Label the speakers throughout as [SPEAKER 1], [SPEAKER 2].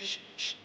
[SPEAKER 1] Shh.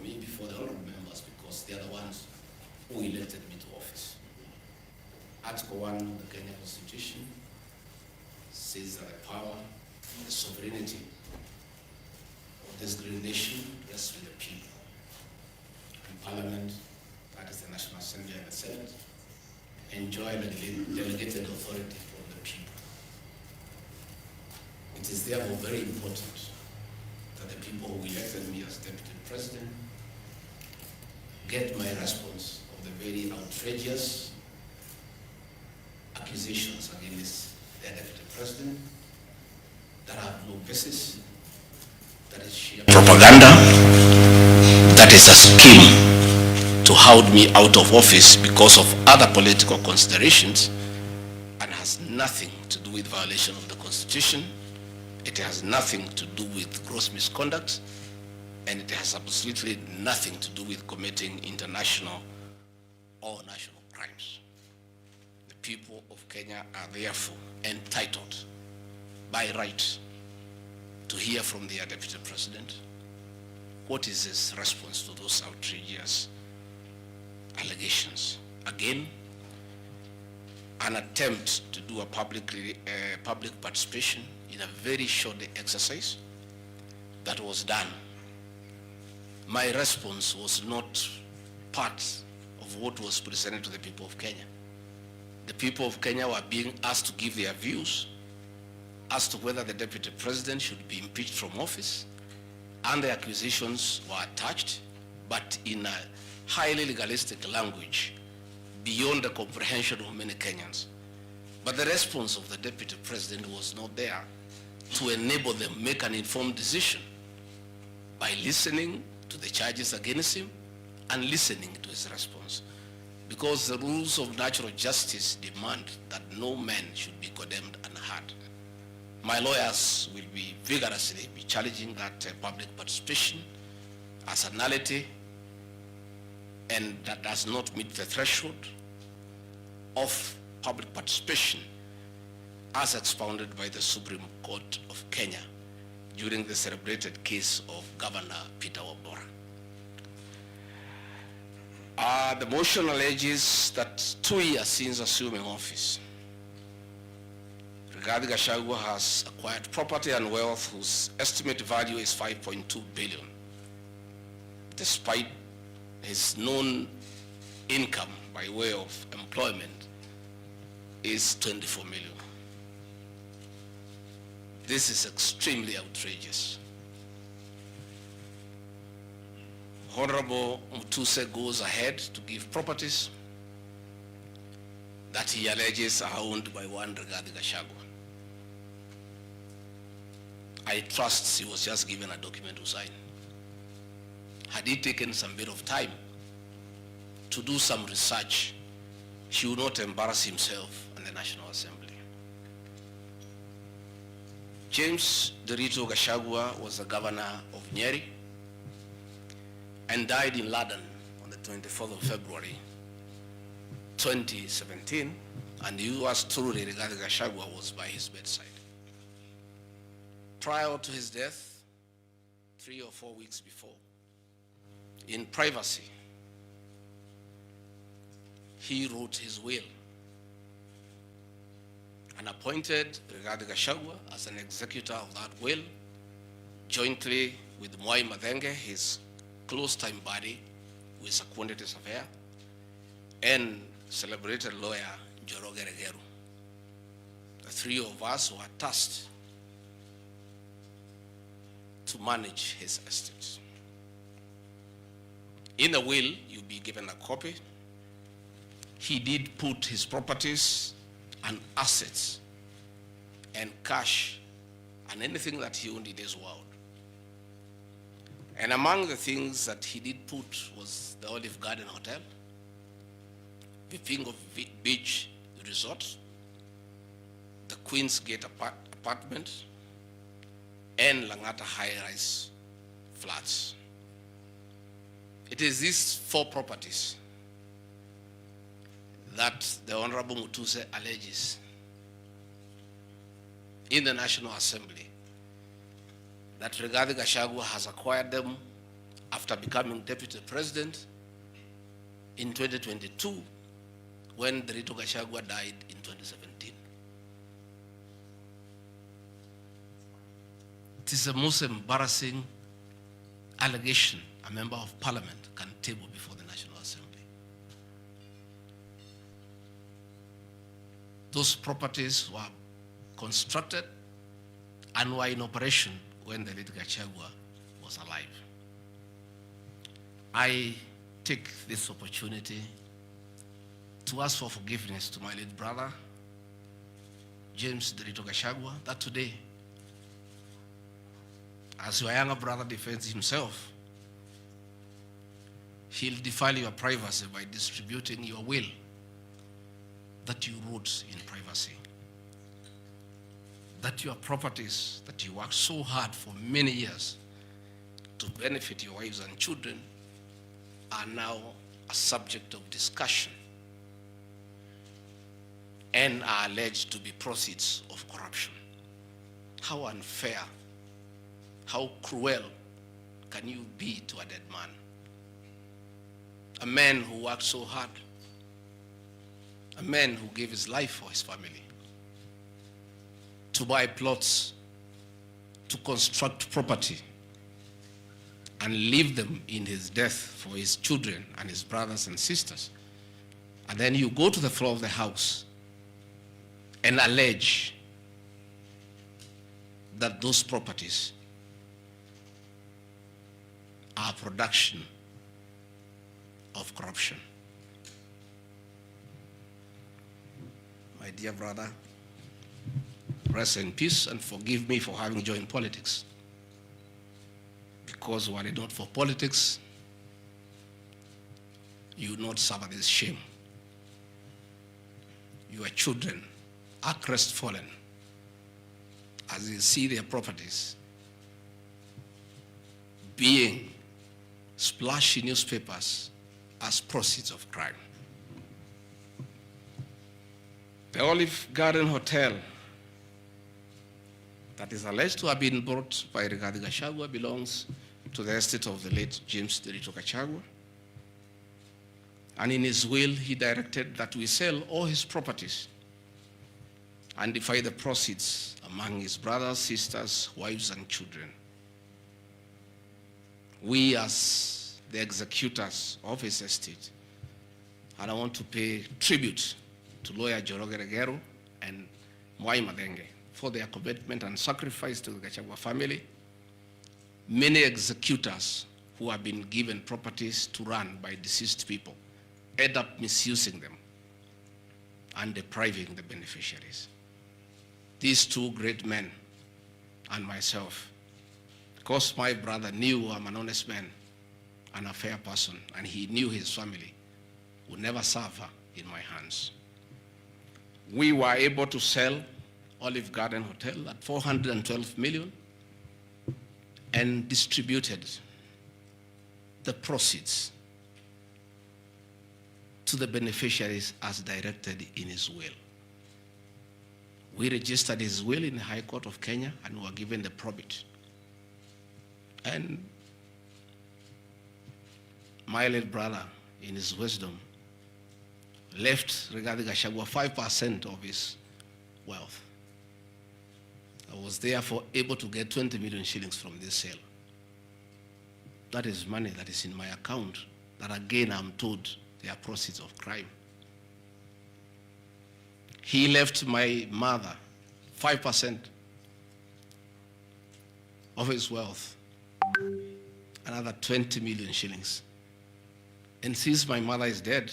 [SPEAKER 2] Me before the honorable members because they are the ones who elected me to office. Article 1 of the Kenya Constitution says that the power, the sovereignty of this great nation rests with the people. And Parliament, that is the National Assembly and the Senate, enjoy the delegated authority from the people. It is therefore very important that the people who elected me as Deputy President get my response of the very outrageous accusations against the Deputy President that have no basis, that is sheer propaganda, that is a scheme to hold me out of office because of other political considerations, and has nothing to do with violation of the Constitution. It has nothing to do with gross misconduct, and it has absolutely nothing to do with committing international or national crimes. The people of Kenya are therefore entitled by right to hear from their Deputy President what is his response to those outrageous allegations. Again, an attempt to do a public participation in a very short exercise that was done. My response was not part of what was presented to the people of Kenya. The people of Kenya were being asked to give their views as to whether the Deputy President should be impeached from office, and the accusations were attached, but in a highly legalistic language beyond the comprehension of many Kenyans. But the response of the Deputy President was not there to enable them make an informed decision by listening to the charges against him and listening to his response. Because the rules of natural justice demand that no man should be condemned unheard. My lawyers will be vigorously challenging that public participation as a nullity, and that does not meet the threshold of public participation as expounded by the Supreme Court of Kenya during the celebrated case of Governor Peter Wabora. The motion alleges that 2 years since assuming office, Gachagua has acquired property and wealth whose estimated value is 5.2 billion, despite his known income by way of employment is 24 million. This is extremely outrageous. Honorable Mutuse goes ahead to give properties that he alleges are owned by one Rigathi Gachagua. I trust he was just given a document to sign. Had he taken some bit of time to do some research, he would not embarrass himself in the National Assembly. James Derito Gachagua was the governor of Nyeri and died in London on the 24th of February, 2017, and yours truly, Rigathi Gachagua, was by his bedside. Prior to his death, 3 or 4 weeks before, in privacy, he wrote his will and appointed Rigathi Gachagua as an executor of that will, jointly with Mwai Madenge, his close-time buddy, who is a quantity surveyor, and celebrated lawyer Njoroge Regeru. The three of us were tasked to manage his estate. In the will, you'll be given a copy. He did put his properties and assets and cash and anything that he owned in this world. And among the things that he did put was the Olive Garden Hotel, Vipingo Beach Resort, the Queen's Gate apartment, and Langata high-rise flats. It is these 4 properties that the Honorable Mutuse alleges in the National Assembly that Rigathi Gachagua has acquired them after becoming Deputy President in 2022 when Derito Gachagua died in 2017. It is the most embarrassing allegation a member of parliament can table before the National Assembly. Those properties were constructed and were in operation when the late Gachagua was alive. I take this opportunity to ask for forgiveness to my late brother, James Derito Gachagua, that today, as your younger brother defends himself, he'll defile your privacy by distributing your will that you wrote in privacy. That your properties that you worked so hard for many years to benefit your wives and children are now a subject of discussion and are alleged to be proceeds of corruption. How unfair, how cruel can you be to a dead man? A man who worked so hard, a man who gave his life for his family, to buy plots, to construct property, and leave them in his death for his children and his brothers and sisters. And then you go to the floor of the House and allege that those properties are production of corruption. My dear brother, rest in peace and forgive me for having joined politics. Because were it not for politics, you would not suffer this shame. Your children are crestfallen as they see their properties being splashed in newspapers as proceeds of crime. The Olive Garden Hotel that is alleged to have been bought by Rigathi Gachagua belongs to the estate of the late James Derito Gachagua. And in his will, he directed that we sell all his properties and divide the proceeds among his brothers, sisters, wives, and children. We, as the executors of his estate, and I want to pay tribute to lawyer Njoroge Regeru and Mwai Madenge for their commitment and sacrifice to the Gachagua family. Many executors who have been given properties to run by deceased people end up misusing them and depriving the beneficiaries. These two great men and myself, because my brother knew I'm an honest man and a fair person, and he knew his family would never suffer in my hands. We were able to sell Olive Garden Hotel at 412 million and distributed the proceeds to the beneficiaries as directed in his will. We registered his will in the High Court of Kenya and were given the probate. And my late brother, in his wisdom, left regarding Gachagua 5% of his wealth. I was therefore able to get 20 million shillings from this sale. That is money that is in my account that again I'm told they are proceeds of crime. He left my mother 5% of his wealth, another 20 million shillings. And since my mother is dead,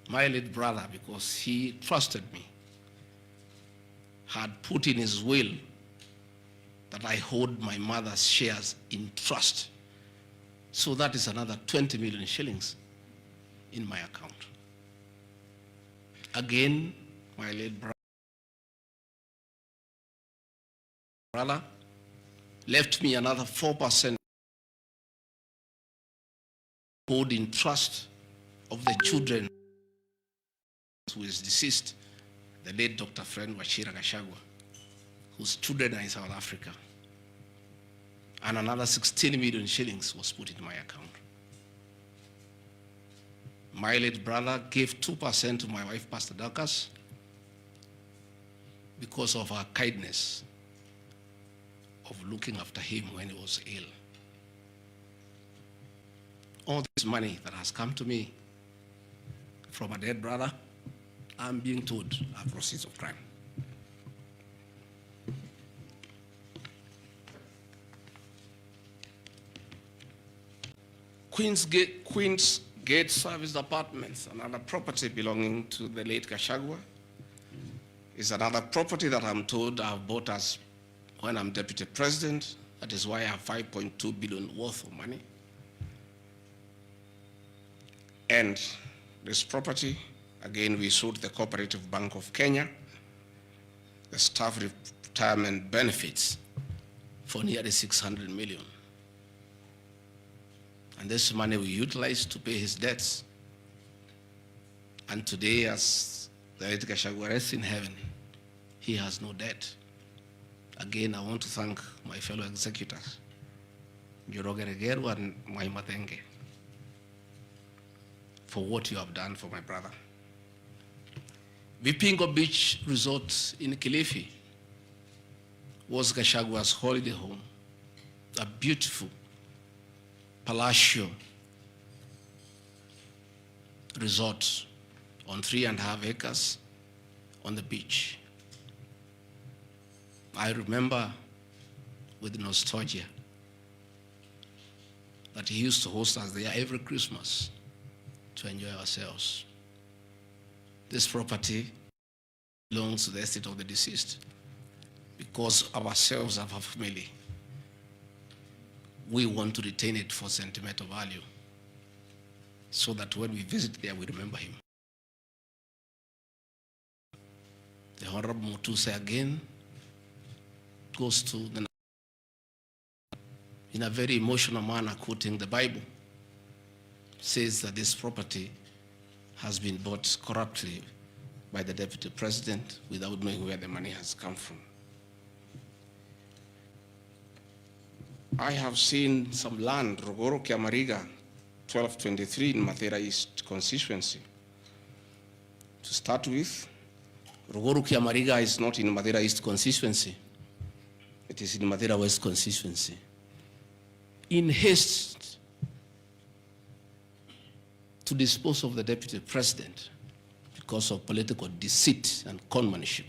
[SPEAKER 2] my late brother, because he trusted me, had put in his will that I hold my mother's shares in trust. So that is another 20 million shillings in my account. Again, my late brother left me another 4% hold in trust of the children who is deceased, the late Dr. Friend Wachira Gachagua, whose children are in South Africa. And another 16 million shillings was put in my account. My late brother gave 2% to my wife, Pastor Dorcas, because of her kindness of looking after him when he was ill. All this money that has come to me from a dead brother, I'm being told are proceeds of crime. Queen's Gate Service Apartments, another property belonging to the late Gachagua, is another property that I'm told I've bought as when I'm deputy president. That is why I have 5.2 billion worth of money. And this property, again, we sold the Cooperative Bank of Kenya, the staff retirement benefits for nearly 600 million. And this money we utilized to pay his debts. And today, as the late Gachagua rests in heaven, he has no debt. Again, I want to thank my fellow executors, Njoroge Regeru and Matenge, for what you have done for my brother. Vipingo Beach Resort in Kilifi was Gachagua's holiday home, a beautiful palatial resort on 3.5 acres on the beach. I remember with nostalgia that he used to host us there every Christmas to enjoy ourselves. This property belongs to the estate of the deceased because ourselves have a family. We want to retain it for sentimental value so that when we visit there, we remember him. The Honorable Mutuse again goes to the, in a very emotional manner, quoting the Bible, says that this property has been bought corruptly by the deputy president without knowing where the money has come from. I have seen some land, Rogoro Kiamariga, 1223 in Mathera East constituency. To start with, Rogoro Kiamariga is not in Mathera East constituency. It is in Mathera West constituency. In haste to dispose of the deputy president because of political deceit and conmanship,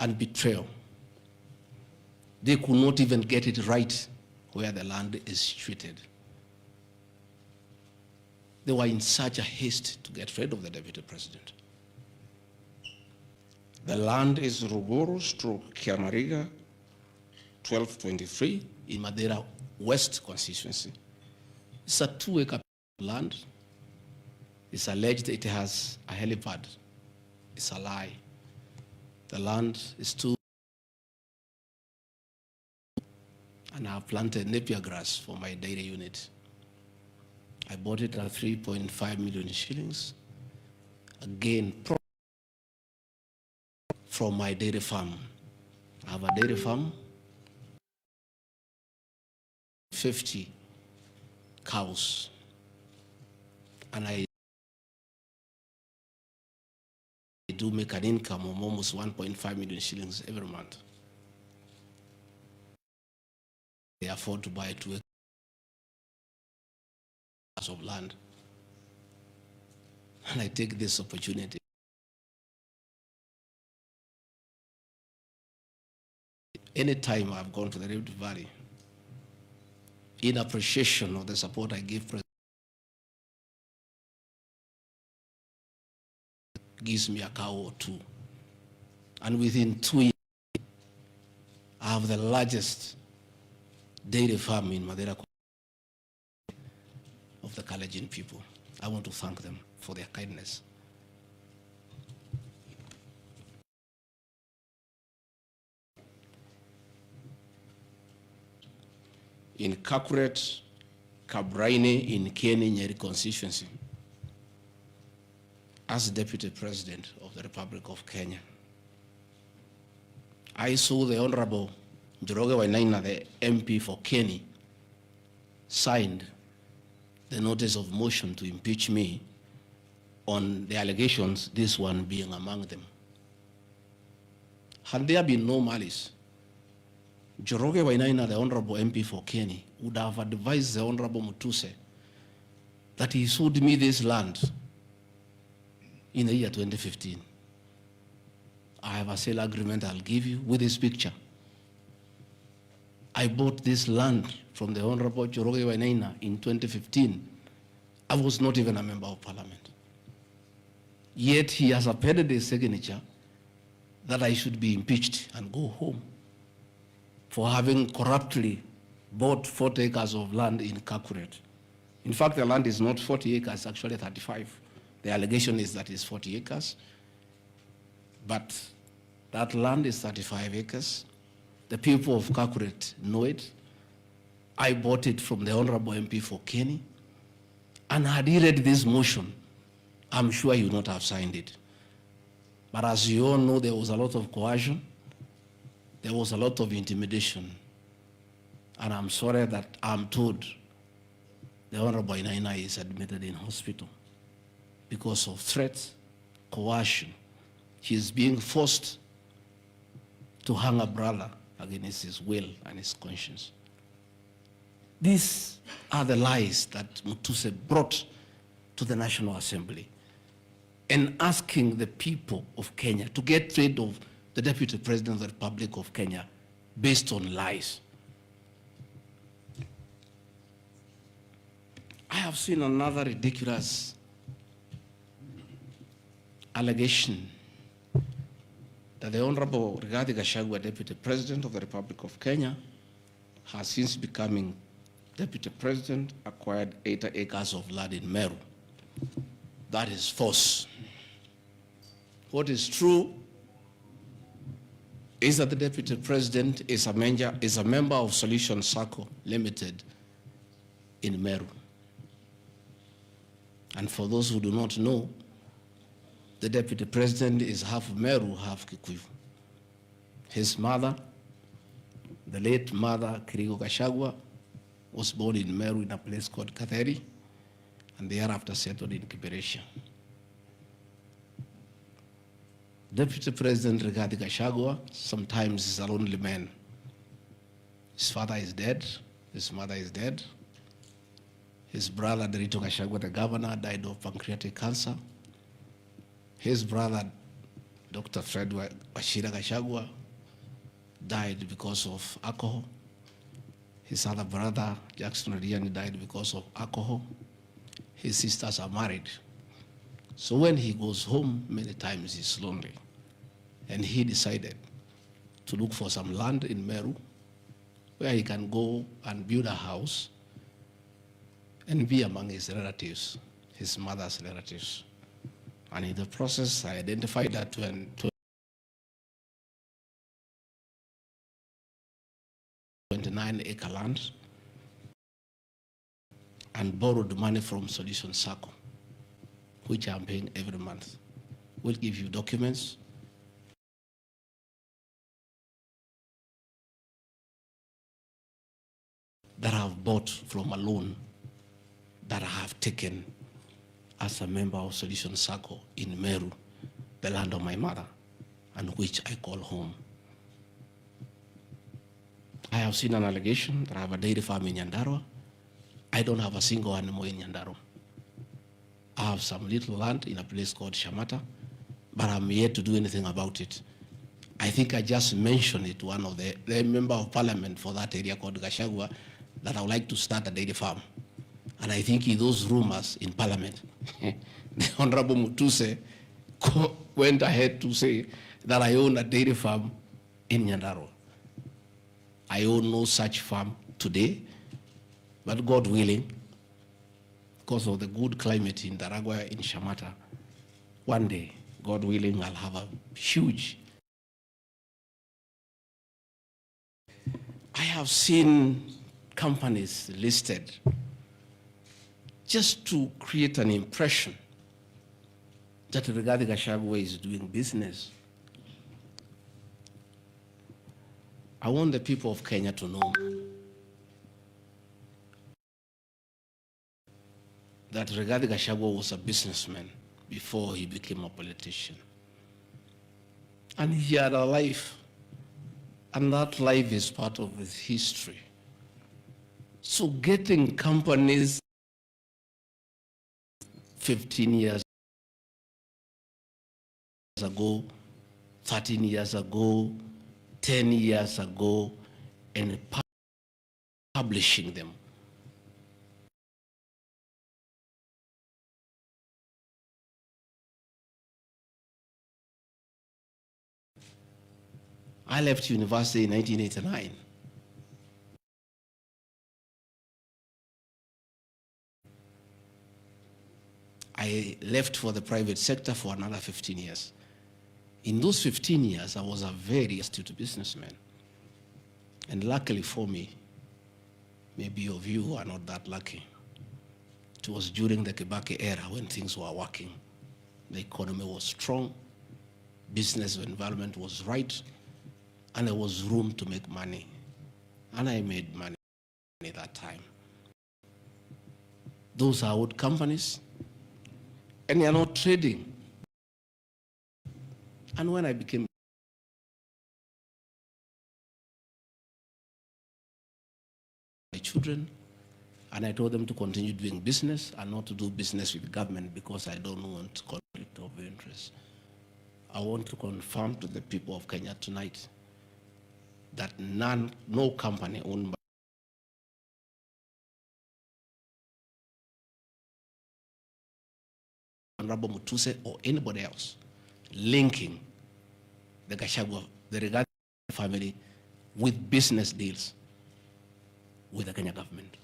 [SPEAKER 2] and betrayal. They could not even get it right where the land is situated. They were in such a haste to get rid of the deputy president. The land is Ruguru/Kiamariga, 1223 in Madeira West constituency. It's a 2-acre land. It's alleged it has a helipad. It's a lie. The land is too, and I have planted napier grass for my dairy unit. I bought it at 3.5 million shillings. Again, from my dairy farm. I have a dairy farm, 50 cows, and I do make an income of almost 1.5 million shillings every month. They afford to buy 2 acres of land. And I take this opportunity. Anytime I've gone to the Rift Valley, in appreciation of the support I give President, gives me a cow or 2. And within 2 years, I have the largest dairy farm in Madeira of the Kalenjin people. I want to thank them for their kindness. In Kakuret, Kabraine, in Kieni, Nyeri constituency, as Deputy President of the Republic of Kenya, I saw the Honorable Njoroge Wainaina, the MP for Kieni, signed the notice of motion to impeach me on the allegations, this one being among them. Had there been no malice, Njoroge Wainaina, the Honorable MP for Kieni, would have advised the Honorable Mutuse that he sold me this land in the year 2015. I have a sale agreement I'll give you with this picture. I bought this land from the Honorable Njoroge Wainaina in 2015. I was not even a member of parliament. Yet he has appended a signature that I should be impeached and go home for having corruptly bought 40 acres of land in Kakuret. In fact, the land is not 40 acres, actually 35. The allegation is that it's 40 acres, but that land is 35 acres. The people of Kakuret know it. I bought it from the Honorable MP for Kieni, and had he read this motion, I'm sure he would not have signed it. But as you all know, there was a lot of coercion, there was a lot of intimidation, and I'm sorry that I'm told the Honorable Wainaina is admitted in hospital because of threats, coercion. He is being forced to hang a brother against his will and his conscience. These are the lies that Mutuse brought to the National Assembly, and asking the people of Kenya to get rid of the Deputy President of the Republic of Kenya based on lies. I have seen another ridiculous allegation that the Honorable Gachagua, Deputy President of the Republic of Kenya, has since becoming Deputy President, acquired 80 acres of land in Meru. That is false. What is true is that the Deputy President is a member of Solution Circle Limited in Meru. And for those who do not know, the Deputy President is half Meru, half Kikuyu. His mother, the late mother, Kirigo Gachagua, was born in Meru in a place called Katheri, and thereafter settled in Kiberesha. Deputy President Rigathi Gachagua sometimes is a lonely man. His father is dead, his mother is dead. His brother, Derito Gachagua, the governor, died of pancreatic cancer. His brother, Dr. Fred Gachagua died because of alcohol. His other brother, Jackson Riani, died because of alcohol. His sisters are married. So when he goes home, many times he's lonely. And he decided to look for some land in Meru where he can go and build a house and be among his relatives, his mother's relatives. And in the process, I identified that 29-acre land and borrowed money from Solution Circle, which I'm paying every month. We'll give you documents. That I have bought from a loan that I have taken as a member of Solution Circle in Meru, the land of my mother, and which I call home. I have seen an allegation that I have a dairy farm in Nyandarua. I don't have a single animal in Nyandarua. I have some little land in a place called Shamata, but I'm yet to do anything about it. I think I just mentioned it to one of the member of parliament for that area called Gachagua that I would like to start a dairy farm. And I think in those rumors in parliament, the Honorable Mutuse went ahead to say that I own a dairy farm in Nyandarua. I own no such farm today, but God willing, because of the good climate in Daragwa, in Shamata, one day, God willing, I'll have a huge. I have seen companies listed just to create an impression that Rigathi Gachagua is doing business. I want the people of Kenya to know that Rigathi Gachagua was a businessman before he became a politician. And he had a life, and that life is part of his history. So getting companies 15 years ago, 13 years ago, 10 years ago, and publishing them. I left university in 1989. I left for the private sector for another 15 years. In those 15 years, I was a very astute businessman. And luckily for me, maybe of you are not that lucky. It was during the Kibaki era when things were working. The economy was strong, business environment was right, and there was room to make money. And I made money at that time. Those are old companies, and they are not trading. And when I became my children, and I told them to continue doing business and not to do business with the government because I don't want conflict of interest. I want to confirm to the people of Kenya tonight that no company owned by Honorable Mutuse or anybody else linking the Gachagua, the Rigathi family with business deals with the Kenya government.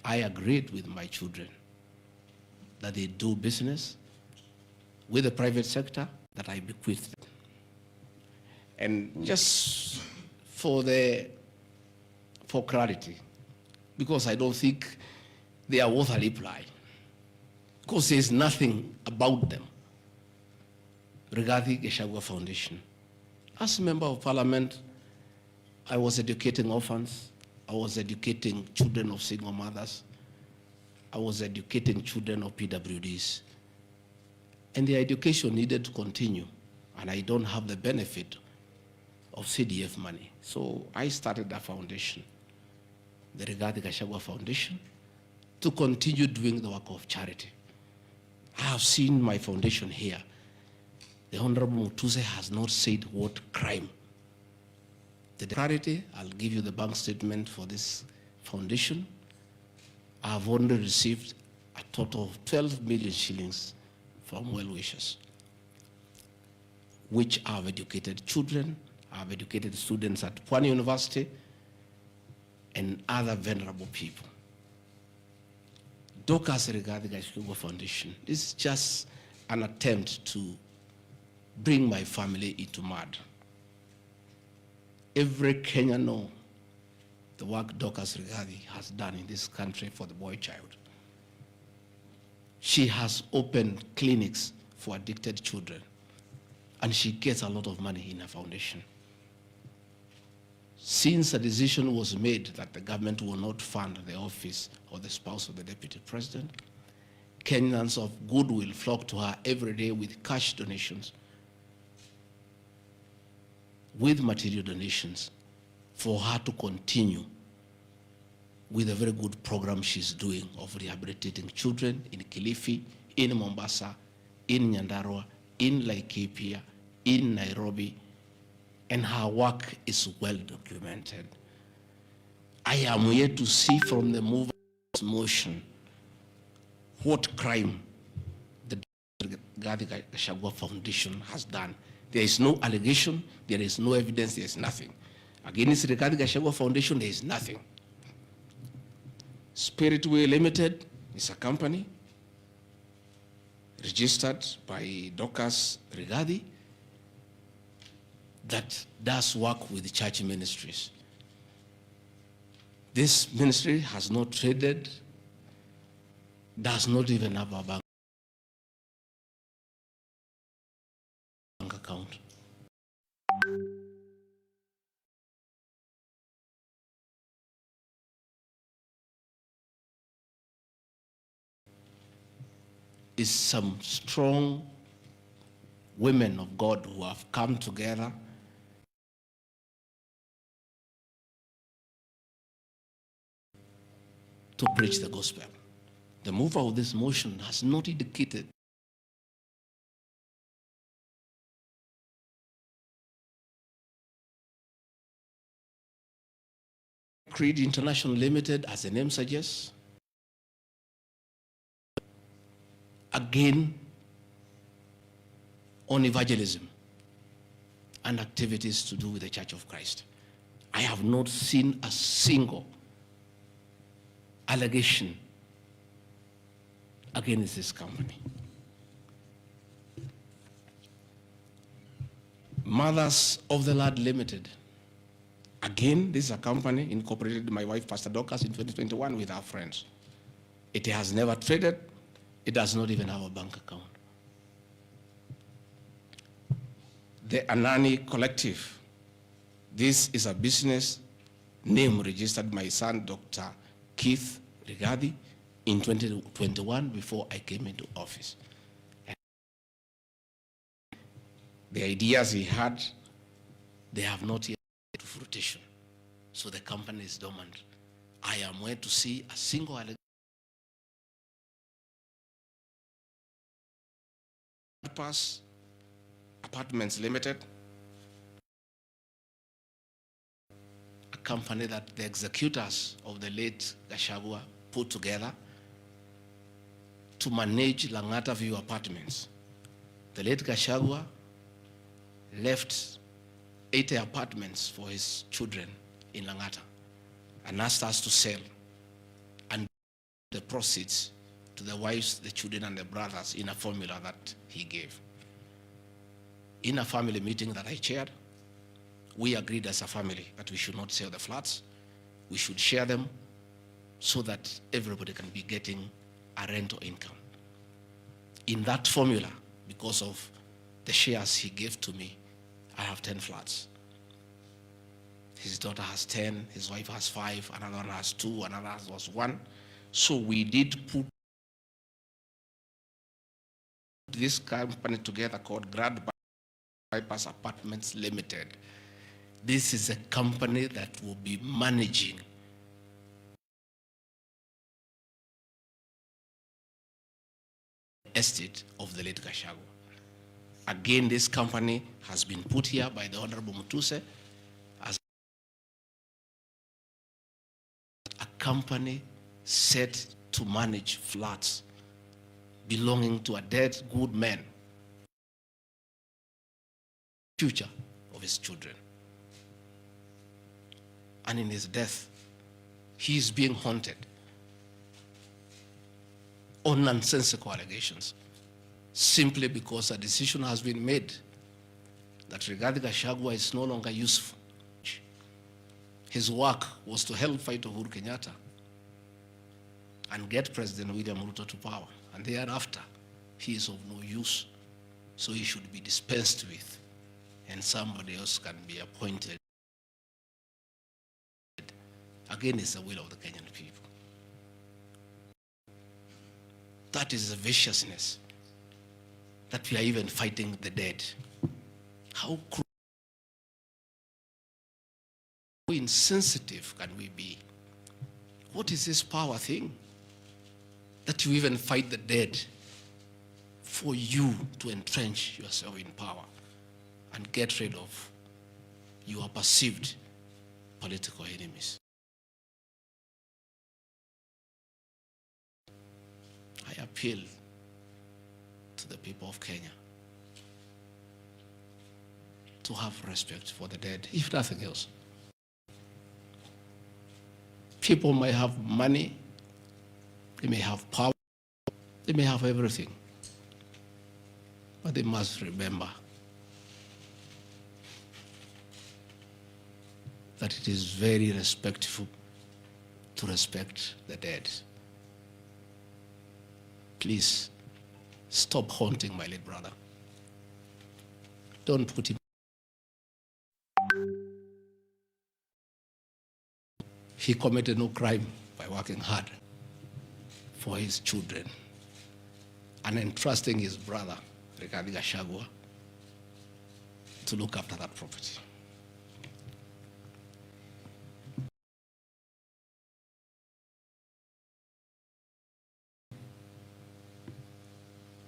[SPEAKER 2] I agreed with my children that they do business with the private sector that I bequeathed them. And just for clarity, because I don't think they are worth a reply, because there's nothing about them. Rigathi Gachagua Foundation. As a member of parliament, I was educating orphans. I was educating children of single mothers. I was educating children of PWDs. And the education needed to continue. And I don't have the benefit of CDF money. So I started a foundation, the Rigathi Gachagua Foundation, to continue doing the work of charity. I have seen my foundation here The Honorable Mutuse has not said what crime. The clarity, I'll give you the bank statement for this foundation. I have only received a total of 12 million shillings from well-wishers, which have educated children, have educated students at Pwani University, and other vulnerable people. Dorcas regarding the Gachagua Foundation, this is just an attempt to bring my family into mud. Every Kenyan knows the work Dorcas Rigathi has done in this country for the boy child. She has opened clinics for addicted children, and she gets a lot of money in her foundation. Since a decision was made that the government will not fund the office of the spouse of the deputy president, Kenyans of goodwill flock to her every day with cash donations, with material donations, for her to continue with a very good program she's doing of rehabilitating children in Kilifi, in Mombasa, in Nyandarua, in Laikipia, in Nairobi, and her work is well documented. I am here to see from the mover's motion what crime the Gachagua Foundation has done. There is no allegation, there is no evidence, there is nothing. Against the Gachagua Foundation, there is nothing. Spiritway Limited is a company registered by Dorcas Rigathi that does work with church ministries. This ministry has not traded, does not even have a bank account. Is some strong women of God who have come together to preach the gospel. The mover of this motion has not indicated Creed International Limited, as the name suggests, again on evangelism and activities to do with the Church of Christ. I have not seen a single allegation against this company. Mothers of the Lord Limited. Again, this is a company incorporated by my wife, Pastor Dorcas, in 2021 with our friends. It has never traded. It does not even have a bank account. The Anani Collective. This is a business name registered by my son, Dr. Keith Rigathi, in 2021 before I came into office. And the ideas he had, they have not yet to fruition. So the company is dormant. I am where to see a single allegation. Pass Apartments Limited, a company that the executors of the late Gachagua put together to manage Langata View Apartments. The late Gachagua left 80 apartments for his children in Langata and asked us to sell and the proceeds to the wives, the children, and the brothers in a formula that he gave. In a family meeting that I chaired, we agreed as a family that we should not sell the flats. We should share them so that everybody can be getting a rental income. In that formula, because of the shares he gave to me, I have 10 flats. His daughter has 10, his wife has 5, another one has 2, another has 1. So we did put this company together called Grand Bypass Apartments Limited. This is a company that will be managing estate of the late Gachagua. Again, this company has been put here by the Honorable Mutuse as a company set to manage flats belonging to a dead good man, future of his children. And in his death, he is being haunted on nonsensical allegations, simply because a decision has been made that regarding Gachagua is no longer useful. His work was to help fight Uhuru Kenyatta and get President William Ruto to power. And thereafter, he is of no use. So he should be dispensed with, and somebody else can be appointed. Again, it's the will of the Kenyan people. That is the viciousness that we are even fighting the dead. How insensitive can we be? What is this power thing? That you even fight the dead for you to entrench yourself in power and get rid of your perceived political enemies. I appeal to the people of Kenya to have respect for the dead, if nothing else. People may have money, they may have power, they may have everything, but they must remember that it is very respectful to respect the dead. Please, stop haunting my late brother. Don't put him. He committed no crime by working hard for his children and entrusting his brother, regarding Gachagua, to look after that property.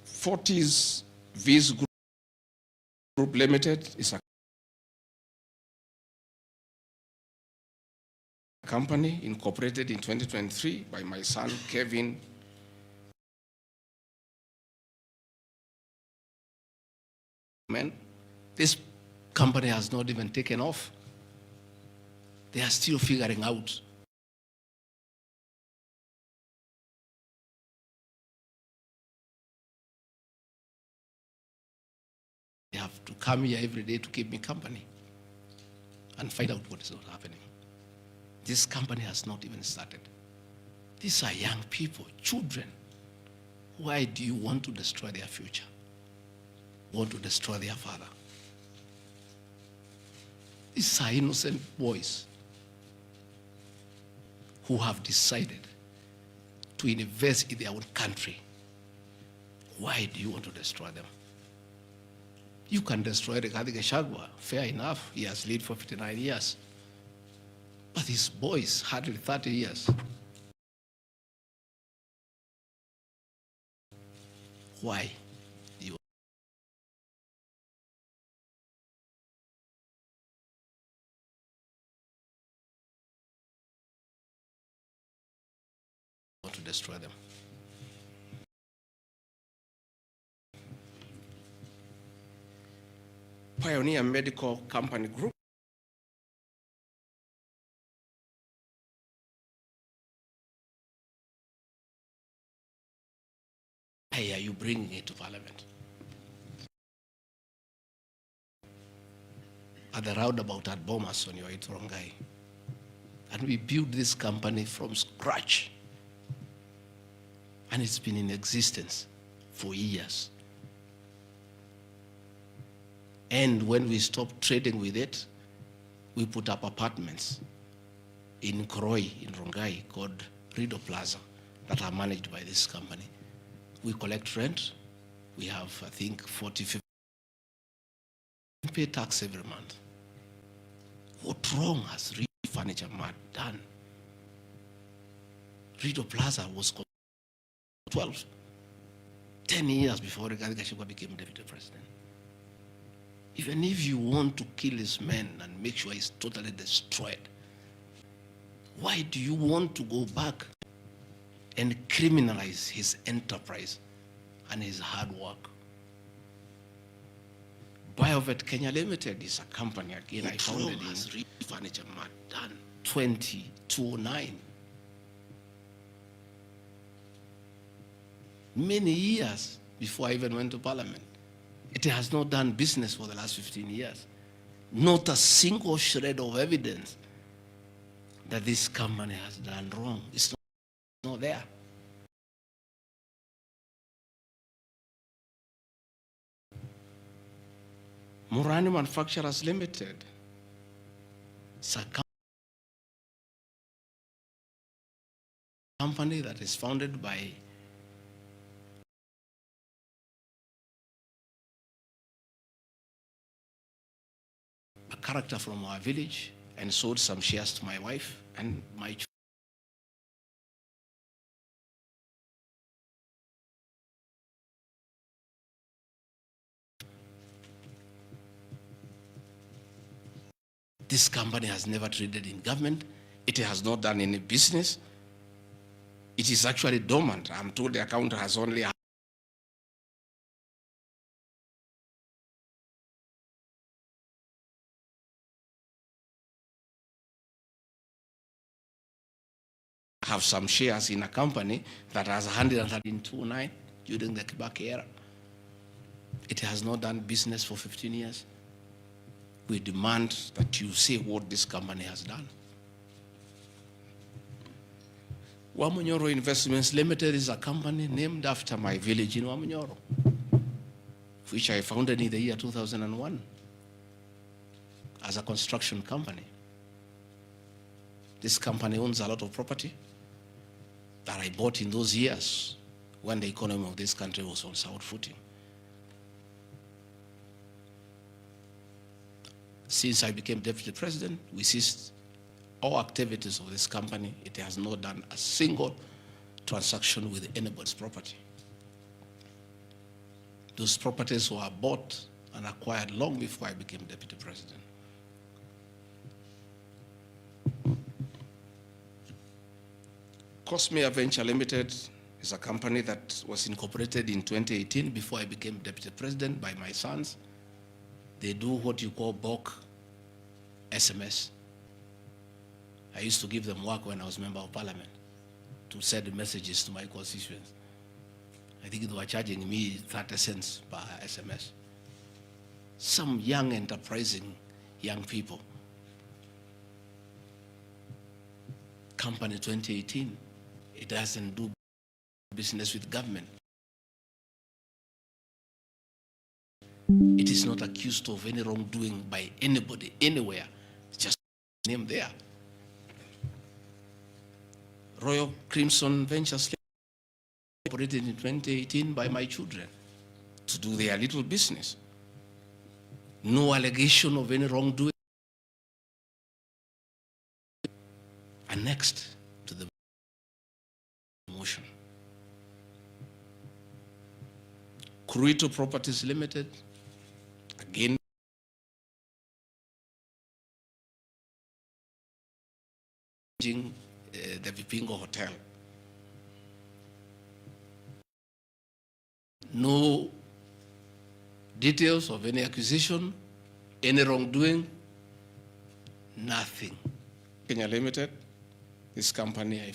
[SPEAKER 2] Fortis Viz Group Limited is a company incorporated in 2023 by my son, Kevin. This company has not even taken off. They are still figuring out they have to come here every day to keep me company and find out what is not happening. This company has not even started. These are young people, children. Why do you want to destroy their future? Want to destroy their father? These are innocent boys who have decided to invest in their own country. Why do you want to destroy them? You can destroy Rigathi Gachagua, fair enough. He has led for 59 years. But these boys, hardly 30 years. Why do you want to destroy them? Pioneer Medical Company Group. Why are you bringing it to Parliament? At the roundabout at Bomas on your way to Rongai. And we built this company from scratch. And it's been in existence for years. And when we stopped trading with it, we put up apartments in Kroi, in Rongai, called Rido Plaza, that are managed by this company. We collect rent. We have, I think, 40, 50. We pay tax every month. What wrong has Rido Furniture Mart done? Rido Plaza was 10 years before Rigathi Gachagua became deputy president. Even if you want to kill his men and make sure he's totally destroyed, why do you want to go back and criminalize his enterprise and his hard work? Biovet Kenya Limited is a company, again, I founded in Furniture Mart 2009. Many years before I even went to Parliament. It has not done business for the last 15 years. Not a single shred of evidence that this company has done wrong. It's not there. Murani Manufacturers Limited, it's a company that is founded by a character from our village and sold some shares to my wife and my children. This company has never traded in government. It has not done any business. It is actually dormant. I'm told the account has only have some shares in a company that has 129 during the Kibaki era. It has not done business for 15 years. We demand that you say what this company has done. Wamunyoro Investments Limited is a company named after my village in Wamunyoro, which I founded in the year 2001 as a construction company. This company owns a lot of property that I bought in those years when the economy of this country was on sound footing. Since I became deputy president, we ceased all activities of this company. It has not done a single transaction with anybody's property. Those properties were bought and acquired long before I became deputy president. Cosmea Venture Limited is a company that was incorporated in 2018 before I became deputy president by my sons. They do what you call bulk SMS. I used to give them work when I was member of parliament to send messages to my constituents. I think they were charging me 30 cents per SMS. Some young, enterprising young people. Company 2018, it doesn't do business with government. It is not accused of any wrongdoing by anybody, anywhere. It's just name there. Royal Crimson Ventures operated in 2018 by my children to do their little business. No allegation of any wrongdoing. Annexed to the motion. Cruito Properties Limited, again, the Vipingo Hotel. No details of any accusation, any wrongdoing, nothing. Kenya Limited, this company,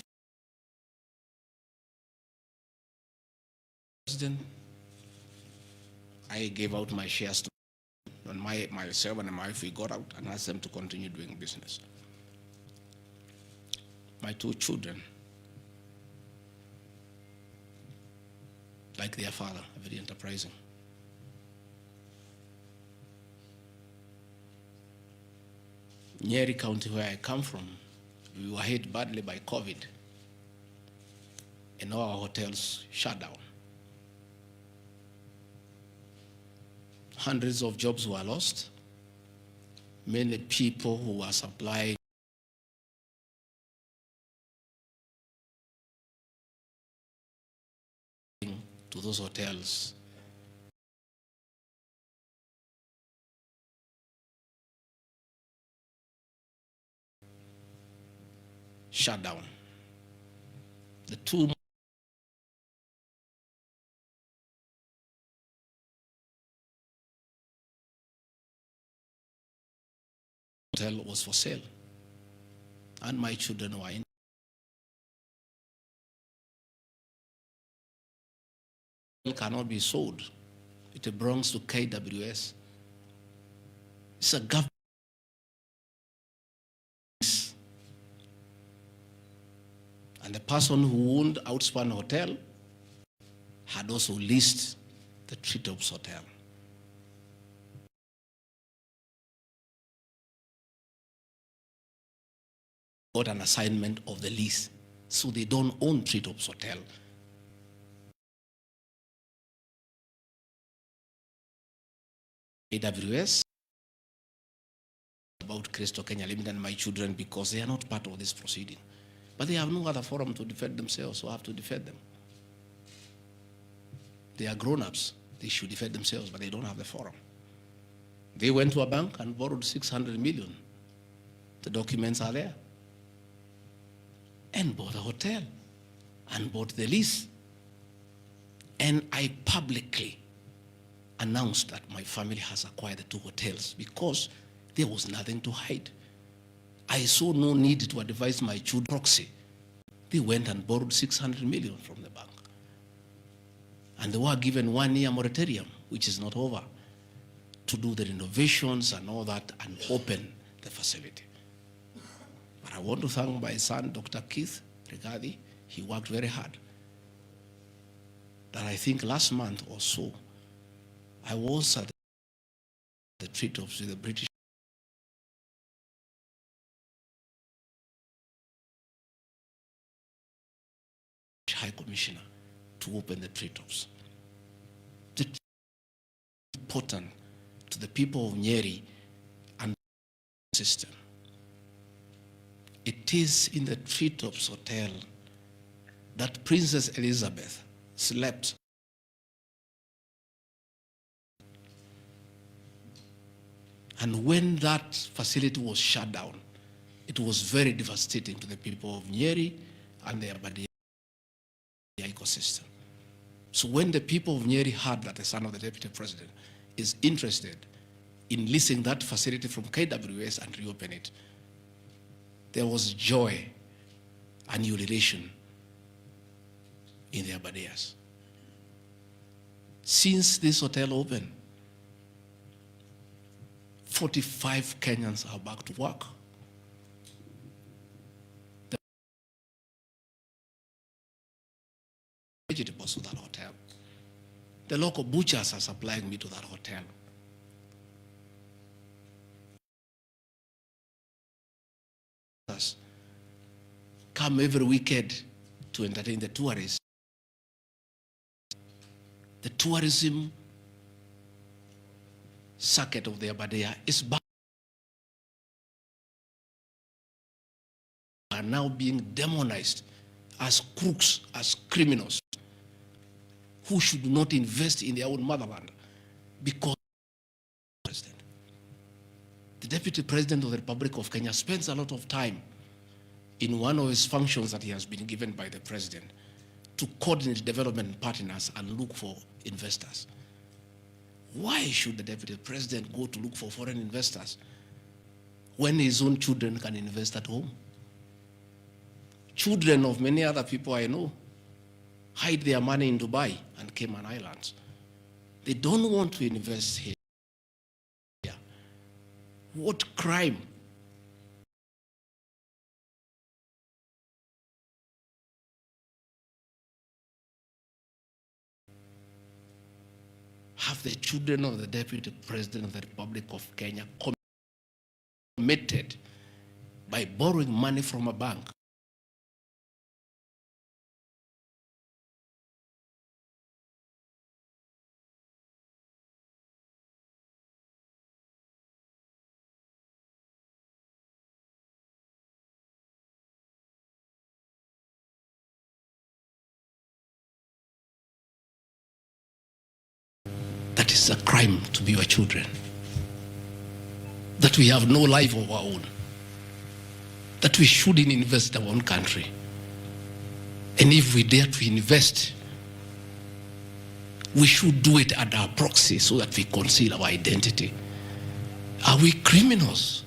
[SPEAKER 2] I gave out my shares to, and myself and my wife, we got out and asked them to continue doing business. My two children, like their father, very enterprising. Nyeri County, where I come from, we were hit badly by COVID, and all our hotels shut down. Hundreds of jobs were lost. Many people who were supplying to those hotels shut down. The two hotel was for sale, and my children were in. It cannot be sold. It belongs to KWS. It's a government. And the person who owned Outspan Hotel had also leased the Treetops Hotel. Got an assignment of the lease, so they don't own Treetops Hotel. AWS about Crystal Kenya Limited and my children, because they are not part of this proceeding. But they have no other forum to defend themselves, so I have to defend them. They are grown-ups. They should defend themselves, but they don't have the forum. They went to a bank and borrowed 600 million. The documents are there. And bought a hotel and bought the lease. And I publicly announced that my family has acquired the two hotels because there was nothing to hide. I saw no need to advise my children proxy. They went and borrowed 600 million from the bank. And they were given 1 year moratorium, which is not over, to do the renovations and all that and open the facility. But I want to thank my son, Dr. Keith Regadi. He worked very hard. That I think last month or so, I was at the Treetops with the British High Commissioner to open the Treetops. It's important to the people of Nyeri and the system. It is in the Treetops Hotel that Princess Elizabeth slept. And when that facility was shut down, it was very devastating to the people of Nyeri and their Badia ecosystem. So when the people of Nyeri heard that the son of the deputy president is interested in leasing that facility from KWS and reopen it, there was joy and ululation in their Badias. Since this hotel opened, 45 Kenyans are back to work. The vegetables to that hotel. The local butchers are supplying me to that hotel. Come every weekend to entertain the tourists. The tourism circuit of the Abadea is back. Are now being demonized as crooks, as criminals, who should not invest in their own motherland because the Deputy President of the Republic of Kenya spends a lot of time in one of his functions that he has been given by the President to coordinate development partners and look for investors. Why should the Deputy President go to look for foreign investors when his own children can invest at home? Children of many other people I know hide their money in Dubai and Cayman Islands. They don't want to invest here. What crime? Have the children of the Deputy President of the Republic of Kenya committed by borrowing money from a bank? That is a crime to be your children. That we have no life of our own. that we shouldn't invest in our own country. And if we dare to invest, we should do it at our proxy so that we conceal our identity. Are we criminals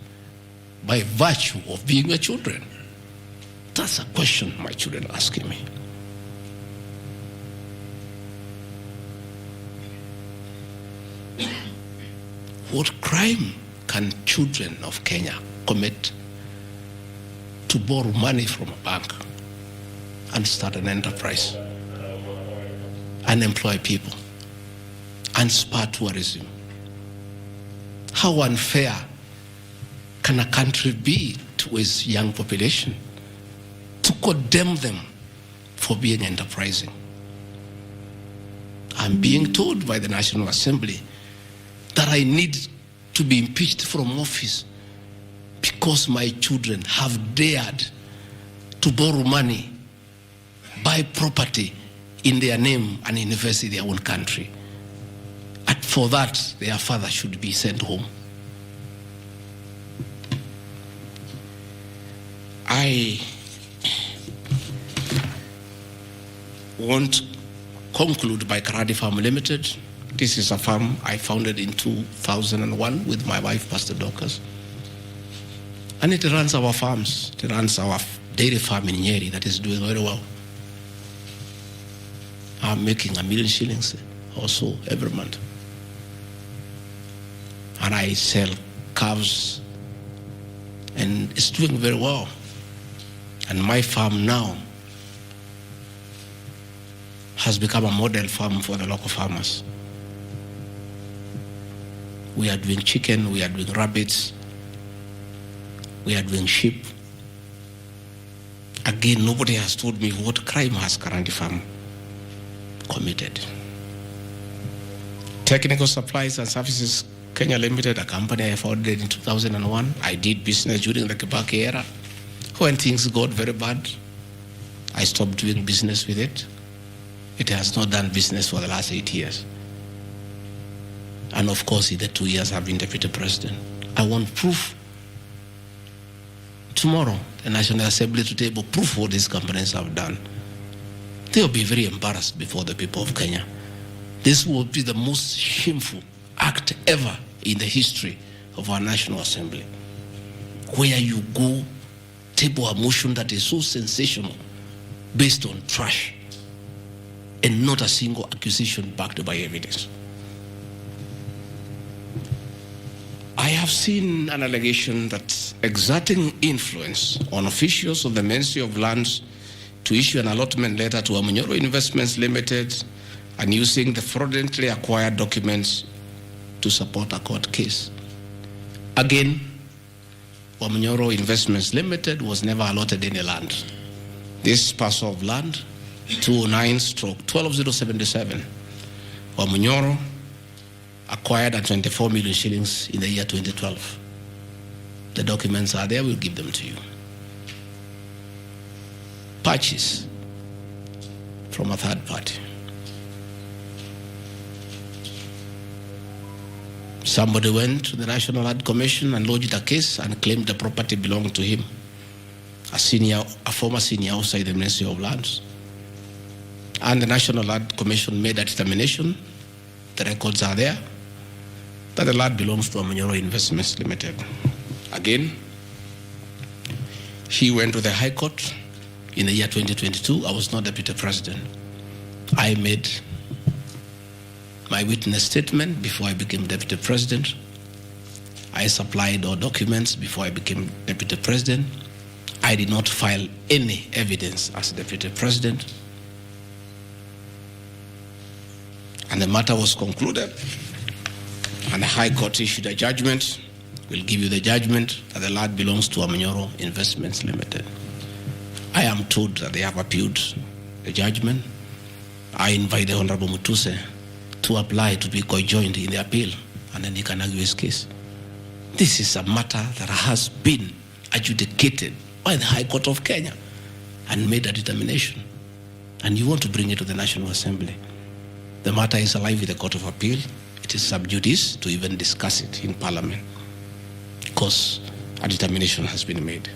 [SPEAKER 2] by virtue of being your children? That's a question my children are asking me. What crime can children of Kenya commit to borrow money from a bank and start an enterprise and employ people and spur tourism? How unfair can a country be to its young population to condemn them for being enterprising? I'm being told by the National Assembly that I need to be impeached from office because my children have dared to borrow money, buy property in their name and invest in their own country. And for that, their father should be sent home. I want to conclude by Karadi Farm Limited. This is a farm I founded in 2001 with my wife, Pastor Dorcas. And it runs our farms. It runs our dairy farm in Nyeri that is doing very well. I'm making $1 million shillings also every month. And I sell calves, and it's doing very well. And my farm now has become a model farm for the local farmers. We are doing chicken, we are doing rabbits, we are doing sheep. Again, nobody has told me what crime has Karandi Farm committed. Technical Supplies and Services Kenya Limited, a company I founded in 2001. I did business during the Kibaki era. When things got very bad, I stopped doing business with it. It has not done business for the last 8 years. And of course, in the 2 years I've been deputy president. I want proof. Tomorrow, the National Assembly to table proof what these companies have done. They'll be very embarrassed before the people of Kenya. This will be the most shameful act ever in the history of our National Assembly, where you go table a motion that is so sensational based on trash and not a single accusation backed by evidence. I have seen an allegation that exerting influence on officials of the Ministry of Lands to issue an allotment letter to Wamunyoro Investments Limited and using the fraudulently acquired documents to support a court case. Again, Wamunyoro Investments Limited was never allotted any land. This parcel of land, 209/12077, Wamunyoro acquired at 24 million shillings in the year 2012. The documents are there, we'll give them to you. Purchase from a third party. Somebody went to the National Land Commission and lodged a case and claimed the property belonged to him, a former senior outside the Ministry of Lands. And the National Land Commission made a determination, the records are there, that the land belongs to Wamunyoro Investments Limited. Again, he went to the High Court in the year 2022. I was not deputy president. I made my witness statement before I became deputy president. I supplied all documents before I became deputy president. I did not file any evidence as deputy president. And the matter was concluded. And the High Court issued a judgment. We'll give you the judgment that the land belongs to Wamunyoro Investments Limited. I am told that they have appealed the judgment. I invite the Honorable Mutuse to apply to be co-joined in the appeal, and then he can argue his case. This is a matter that has been adjudicated by the High Court of Kenya and made a determination. And you want to bring it to the National Assembly. The matter is alive with the Court of Appeal. It is sub judice to even discuss it in Parliament because a determination has been made.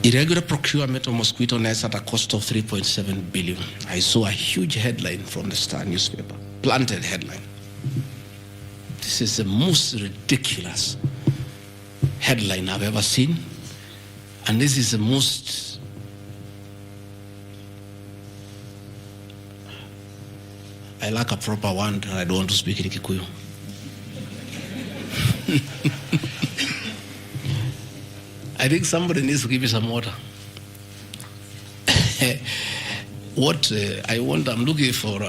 [SPEAKER 2] Irregular procurement of mosquito nets at a cost of 3.7 billion. I saw a huge headline from the Star newspaper, planted headline. This is the most ridiculous headline I've ever seen. And this is the most I lack a proper one, and I don't want to speak in Kikuyu. I think somebody needs to give you some water. What I want, I'm looking for.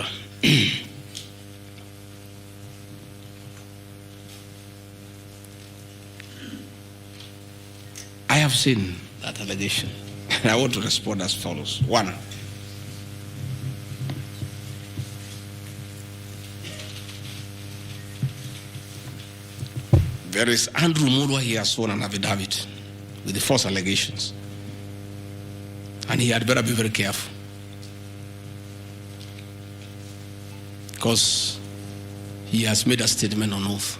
[SPEAKER 2] I have seen that allegation, and I want to respond as follows. One, there is Andrew Mulwa. He has sworn an affidavit with the false allegations, and he had better be very careful, because he has made a statement on oath.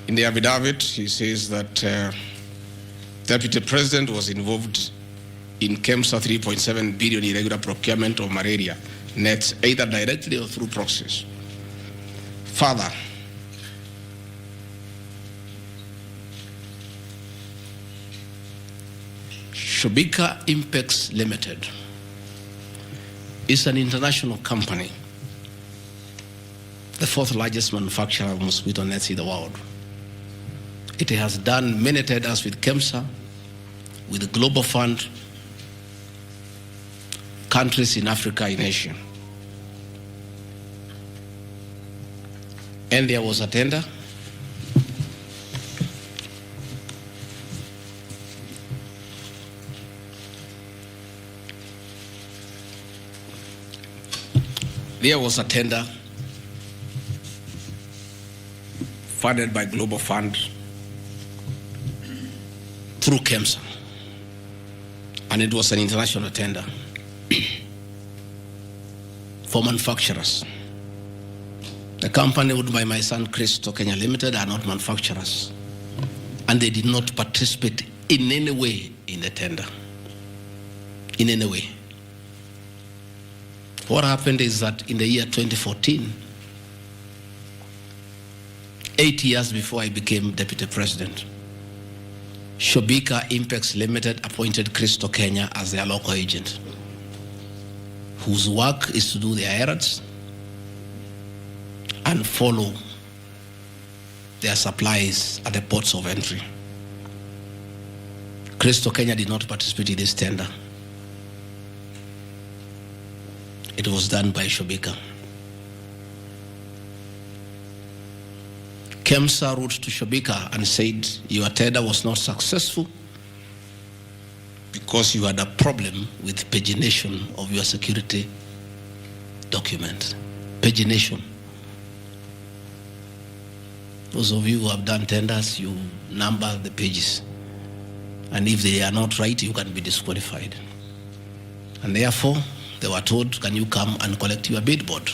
[SPEAKER 2] In the affidavit, he says that Deputy President was involved in KEMSA 3.7 billion irregular procurement of malaria nets, either directly or through proxies. Further, Shobika Impex Limited is an international company, the fourth largest manufacturer of mosquito nets in the world. It has done many tenders with KEMSA, with the Global Fund, countries in Africa, in Asia. And there was a tender. There was a tender funded by Global Fund through KEMSA, and it was an international tender for manufacturers. The company owned by my son Cristo Kenya Limited are not manufacturers, and they did not participate in any way in the tender. In any way. What happened is that in the year 2014, 8 years before I became Deputy President, Shobika Impex Limited appointed Cristo Kenya as their local agent, whose work is to do their errands and follow their supplies at the ports of entry. Cristo Kenya did not participate in this tender. It was done by Shobika. KEMSA wrote to Shobika and said, your tender was not successful because you had a problem with pagination of your security document. Pagination. Those of you who have done tenders, you number the pages. And if they are not right, you can be disqualified. And therefore, they were told, can you come and collect your bid board,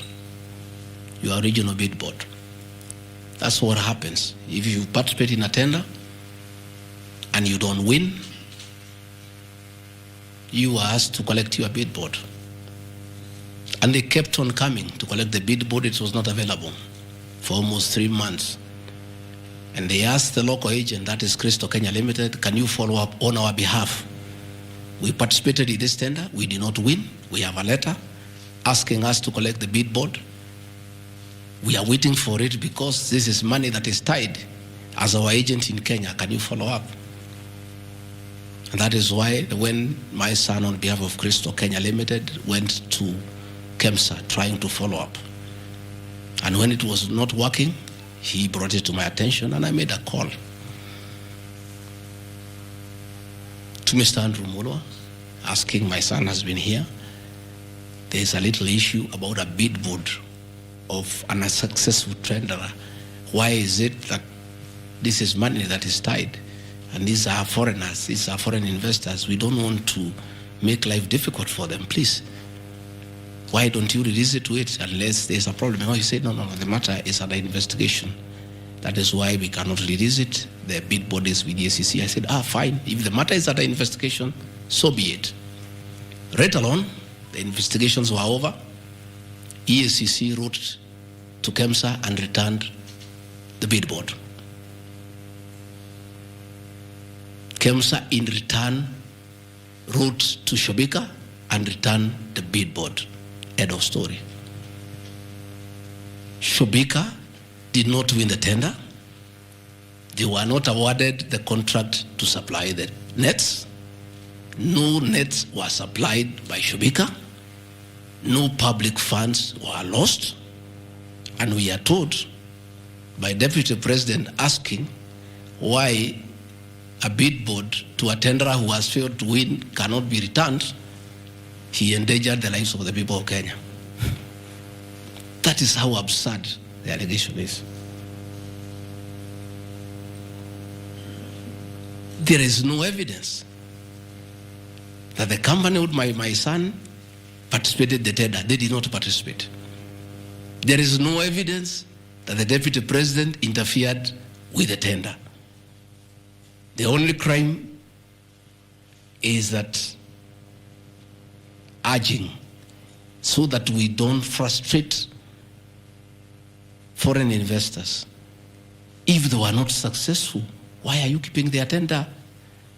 [SPEAKER 2] your regional bid board? That's what happens. If you participate in a tender and you don't win, you are asked to collect your bid board. And they kept on coming to collect the bid board. It was not available for almost 3 months. And they asked the local agent, that is Cristo Kenya Limited, can you follow up on our behalf? We participated in this tender. We did not win. We have a letter asking us to collect the bid board. We are waiting for it because this is money that is tied as our agent in Kenya. Can you follow up? And that is why when my son on behalf of Cristo Kenya Limited went to KEMSA trying to follow up. And when it was not working, he brought it to my attention and I made a call to Mr. Andrew Mulwa, asking, my son has been here. There's a little issue about a bid board of an unsuccessful tenderer. Why is it that this is money that is tied? And these are foreigners, these are foreign investors. We don't want to make life difficult for them. Please, why don't you release it to it unless there's a problem? Oh, he said, no, the matter is under investigation. That is why we cannot release it. The bid bodies with the SEC. I said, fine. If the matter is under investigation, so be it. Right along, the investigations were over. EACC wrote to KEMSA and returned the bid board. KEMSA in return wrote to Shobika and returned the bid board. End of story. Shobika did not win the tender. They were not awarded the contract to supply the nets. No nets were supplied by Shobika. No public funds were lost. And we are told by Deputy President asking why a bid board to a tenderer who has failed to win cannot be returned, he endangered the lives of the people of Kenya. That is how absurd the allegation is. There is no evidence that the company with my son participated in the tender. They did not participate. There is no evidence that the Deputy President interfered with the tender. The only crime is that urging so that we don't frustrate foreign investors. If they were not successful, why are you keeping their tender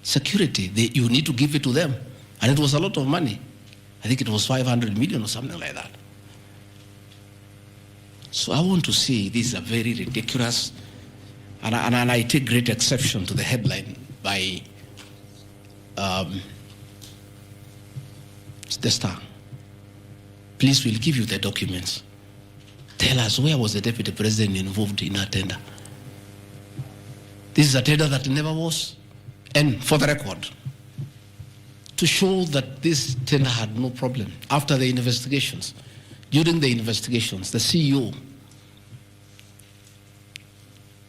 [SPEAKER 2] security? You need to give it to them. And it was a lot of money. I think it was 500 million or something like that. So I want to say this is a very ridiculous, and I take great exception to the headline by the Star. Please, we'll give you the documents. Tell us, where was the Deputy President involved in a tender? This is a tender that never was. And for the record, to show that this tender had no problem, after the investigations, during the investigations, the CEO,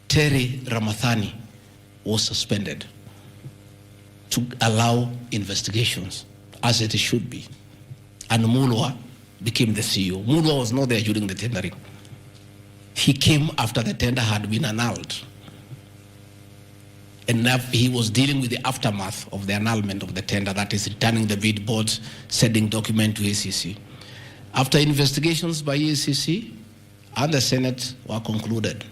[SPEAKER 2] Terry Ramathani, was suspended to allow investigations as it should be. And Mulwa became the CEO. Mulwa was not there during the tendering. He came after the tender had been annulled. And he was dealing with the aftermath of the annulment of the tender, that is returning the bid boards, sending document to ACC. After investigations by ACC and the Senate were concluded,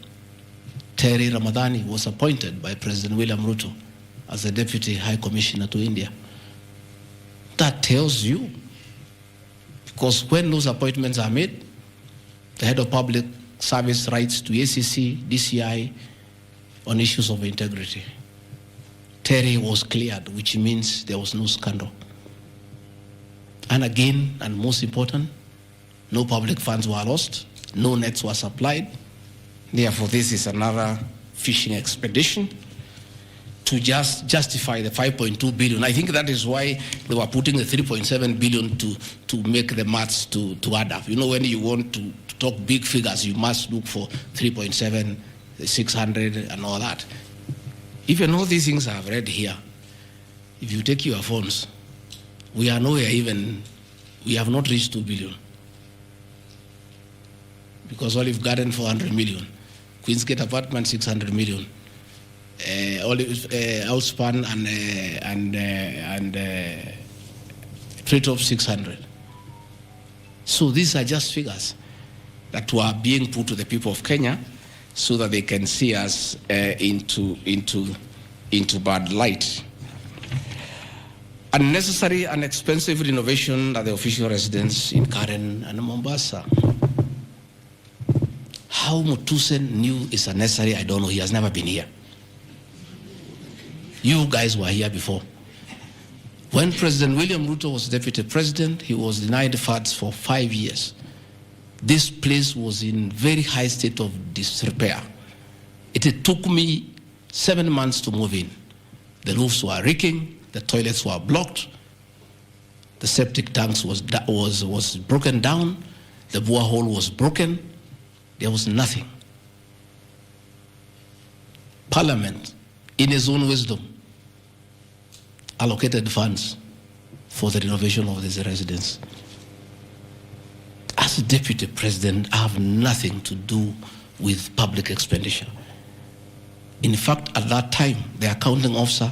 [SPEAKER 2] Terry Ramadhani was appointed by President William Ruto as the Deputy High Commissioner to India. That tells you, because when those appointments are made, the head of public service writes to ACC, DCI on issues of integrity. Terry was cleared, which means there was no scandal. And again, and most important, no public funds were lost, no nets were supplied. Therefore, this is another fishing expedition to just justify the 5.2 billion. I think that is why they were putting the 3.7 billion to make the maths to add up. You know, when you want to talk big figures, you must look for 3.7, 600 and all that. Even all these things I've read here, if you take your phones, we are nowhere even, we have not reached 2 billion. Because Olive Garden, 400 million. Queensgate Apartment, 600 million. Outspan and Treetop, 600. So these are just figures that were being put to the people of Kenya so that they can see us into bad light. Unnecessary and expensive renovation at the official residence in Karen and Mombasa. How Mutusen knew it's unnecessary, I don't know. He has never been here. You guys were here before. When President William Ruto was deputy president, he was denied funds for 5 years. This place was in very high state of disrepair. It took me 7 months to move in. The roofs were leaking, the toilets were blocked, the septic tanks was broken down, the borehole was broken. There was nothing. Parliament, in its own wisdom, allocated funds for the renovation of this residence. As a deputy president, I have nothing to do with public expenditure. In fact, at that time, the accounting officer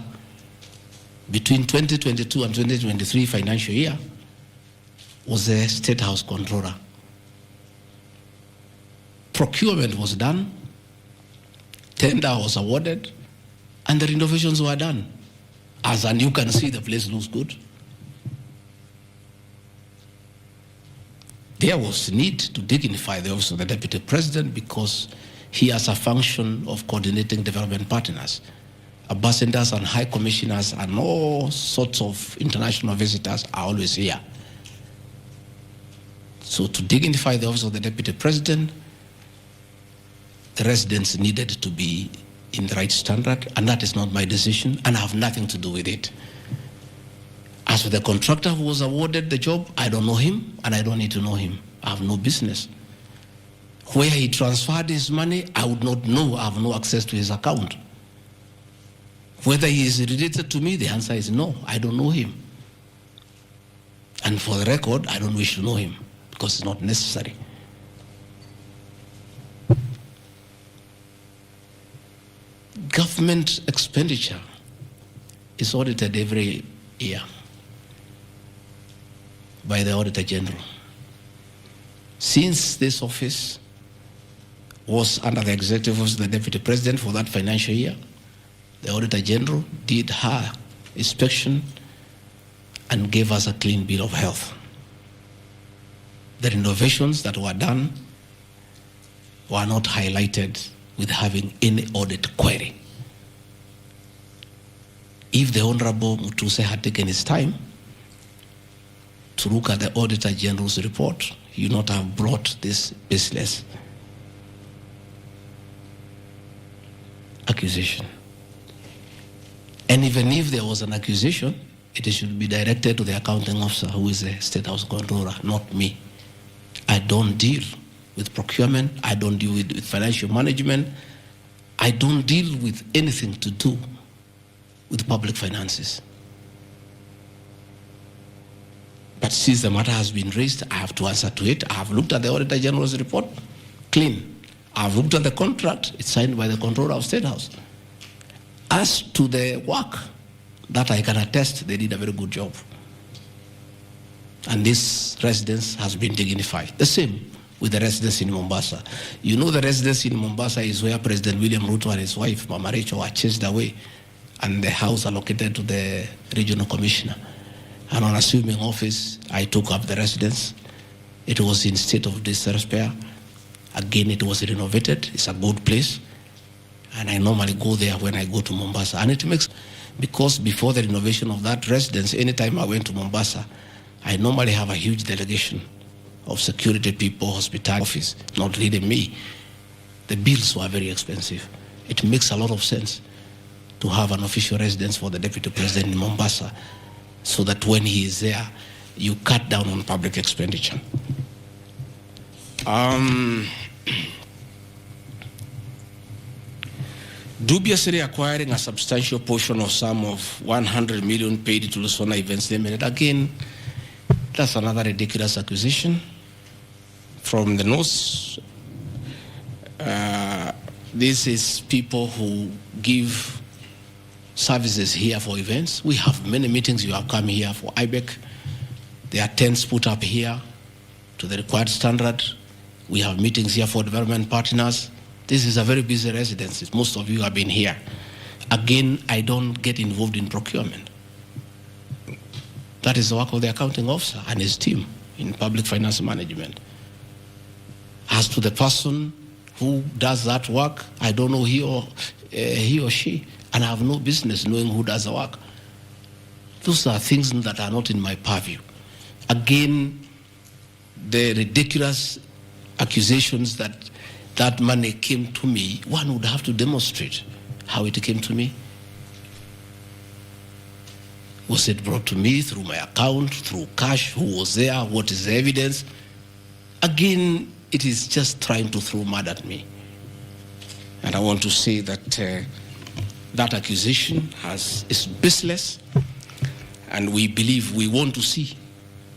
[SPEAKER 2] between 2022 and 2023 financial year was the State House Controller. Procurement was done, tender was awarded, and the renovations were done. As and you can see, the place looks good. There was need to dignify the office of the Deputy President because he has a function of coordinating development partners. Ambassadors and high commissioners and all sorts of international visitors are always here. So to dignify the office of the Deputy President, the residents needed to be in the right standard, and that is not my decision, and I have nothing to do with it. As for the contractor who was awarded the job, I don't know him, and I don't need to know him. I have no business. Where he transferred his money, I would not know. I have no access to his account. Whether he is related to me, the answer is no. I don't know him. And for the record, I don't wish to know him because it's not necessary. Government expenditure is audited every year by the Auditor General. Since this office was under the executive office of the Deputy President for that financial year, the Auditor General did her inspection and gave us a clean bill of health. The renovations that were done were not highlighted with having any audit query. If the Honorable Mutuse had taken his time to look at the Auditor General's report, he would not have brought this baseless accusation. And even if there was an accusation, it should be directed to the accounting officer, who is the State House Controller, not me. I don't deal with procurement. I don't deal with financial management. I don't deal with anything to do with public finances. But since the matter has been raised, I have to answer to it. I have looked at the Auditor General's report, clean. I have looked at the contract, it's signed by the Controller of State House. As to the work, that I can attest, they did a very good job. And this residence has been dignified. The same with the residence in Mombasa. You know, the residence in Mombasa is where President William Ruto and his wife, Mama Rachel, were chased away, and the house allocated to the regional commissioner. And on assuming office, I took up the residence. It was in state of disrepair. Again, it was renovated. It's a good place. And I normally go there when I go to Mombasa. And it makes, because before the renovation of that residence, anytime I went to Mombasa, I normally have a huge delegation of security people, hospitality office, not really me. The bills were very expensive. It makes a lot of sense to have an official residence for the Deputy President in Mombasa, so that when he is there, you cut down on public expenditure. Dubiously acquiring a substantial portion of sum of 100 million paid to Lusona Events Limited. Again, that's another ridiculous acquisition from the North. This is people who give services here for events. We have many meetings. You have come here for IBEC. There are tents put up here to the required standard. We have meetings here for development partners. This is a very busy residence. Most of you have been here. Again, I don't get involved in procurement. That is the work of the accounting officer and his team in public finance management. As to the person who does that work, I don't know he or she, and I have no business knowing who does the work. Those are things that are not in my purview. Again, the ridiculous accusations that that money came to me, one would have to demonstrate how it came to me. Was it brought to me through my account, through cash? Who was there? What is the evidence? Again, it is just trying to throw mud at me. And I want to say that that accusation is baseless, and we believe, we want to see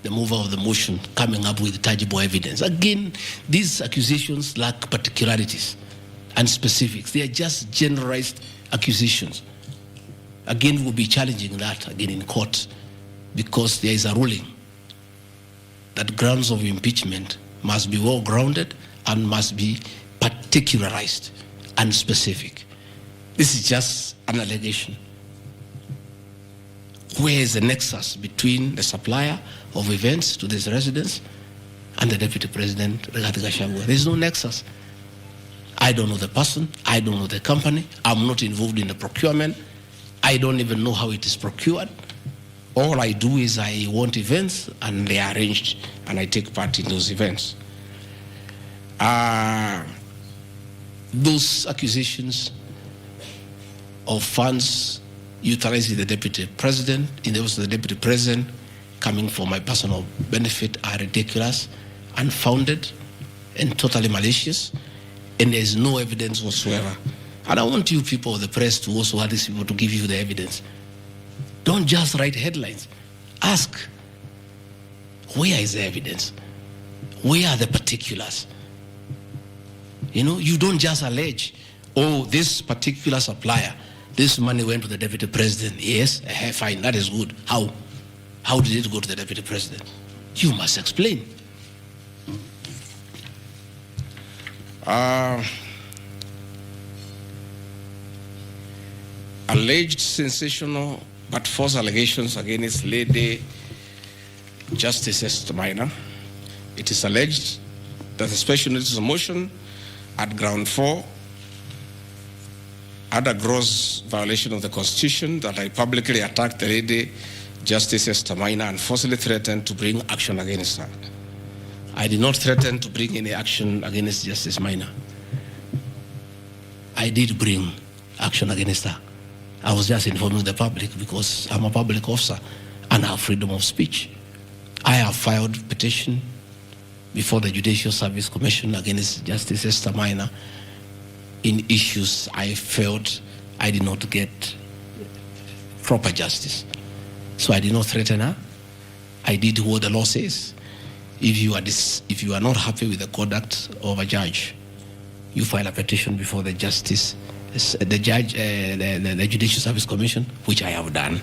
[SPEAKER 2] the mover of the motion coming up with tangible evidence. Again, these accusations lack particularities. and specifics. They are just generalized accusations. Again, we'll be challenging that again in court because there is a ruling that grounds of impeachment must be well grounded and must be particularized and specific. This is just an allegation. Where is the nexus between the supplier of events to this residence and the Deputy President, Gachagua? There is no nexus. I don't know the person. I don't know the company. I'm not involved in the procurement. I don't even know how it is procured. All I do is I want events and they are arranged and I take part in those events. Those accusations of funds utilizing the Deputy President, in the office of the Deputy President, coming for my personal benefit are ridiculous, unfounded, and totally malicious, and there's no evidence whatsoever. And I want you people of the press to also have these people to give you the evidence. Don't just write headlines. Ask, where is the evidence? Where are the particulars? You know, you don't just allege, oh, this particular supplier, this money went to the Deputy President. Yes, fine, that is good. How? How did it go to the Deputy President? You must explain. Alleged sensational but false allegations against Lady Justice Esther Minor. It is alleged that the special notice of motion at ground 4 had a gross violation of the Constitution, that I publicly attacked the Lady Justice Esther Minor and forcibly threatened to bring action against her. I did not threaten to bring any action against Justice Minor. I did bring action against her. I was just informing the public because I'm a public officer and I have freedom of speech. I have filed petition before the Judicial Service Commission against Justice Esther Minor in issues I felt I did not get proper justice. So I did not threaten her. I did what the law says. If you are not happy with the conduct of a judge, you file a petition before the the Judicial Service Commission, which I have done.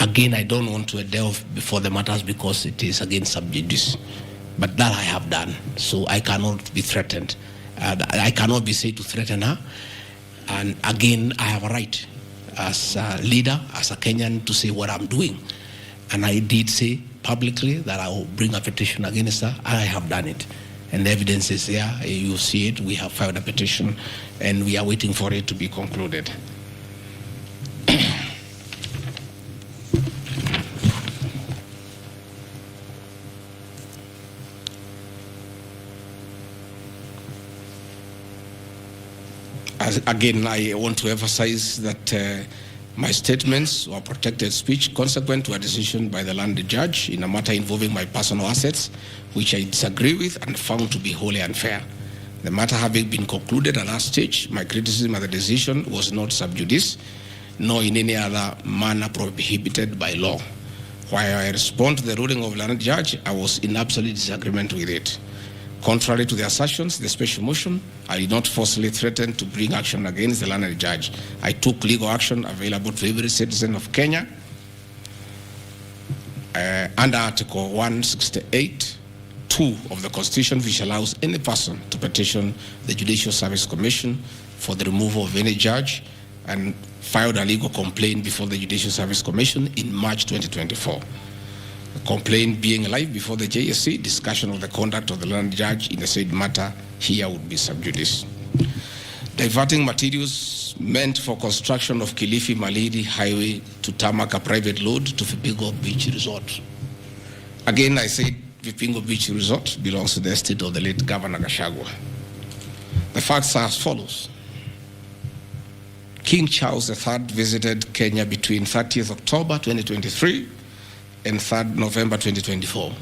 [SPEAKER 2] Again, I don't want to delve before the matters because it is against sub judice, but that I have done. So I cannot be threatened. I cannot be said to threaten her. And again, I have a right as a leader, as a Kenyan, to say what I'm doing. And I did say publicly that I will bring a petition against her. I have done it. And the evidence is there. You see it. We have filed a petition and we are waiting for it to be concluded. Again, I want to emphasize that my statements were protected speech consequent to a decision by the land judge in a matter involving my personal assets, which I disagree with and found to be wholly unfair. The matter having been concluded at that stage, my criticism of the decision was not sub judice, nor in any other manner prohibited by law. While I respond to the ruling of the land judge, I was in absolute disagreement with it. Contrary to the assertions, the special motion, I did not forcibly threaten to bring action against the land judge. I took legal action available to every citizen of Kenya under Article 168(2) of the Constitution, which allows any person to petition the Judicial Service Commission for the removal of any judge, and filed a legal complaint before the Judicial Service Commission in March 2024. The complaint being live before the JSC, discussion of the conduct of the land judge in the said matter here would be sub judice. Diverting materials meant for construction of Kilifi Malindi Highway to tarmac a private load to Vipingo Beach Resort. Again, I said Vipingo Beach Resort belongs to the estate of the late Governor Gachagua. The facts are as follows. King Charles III visited Kenya between 30th October 2023 and 3rd November 2024.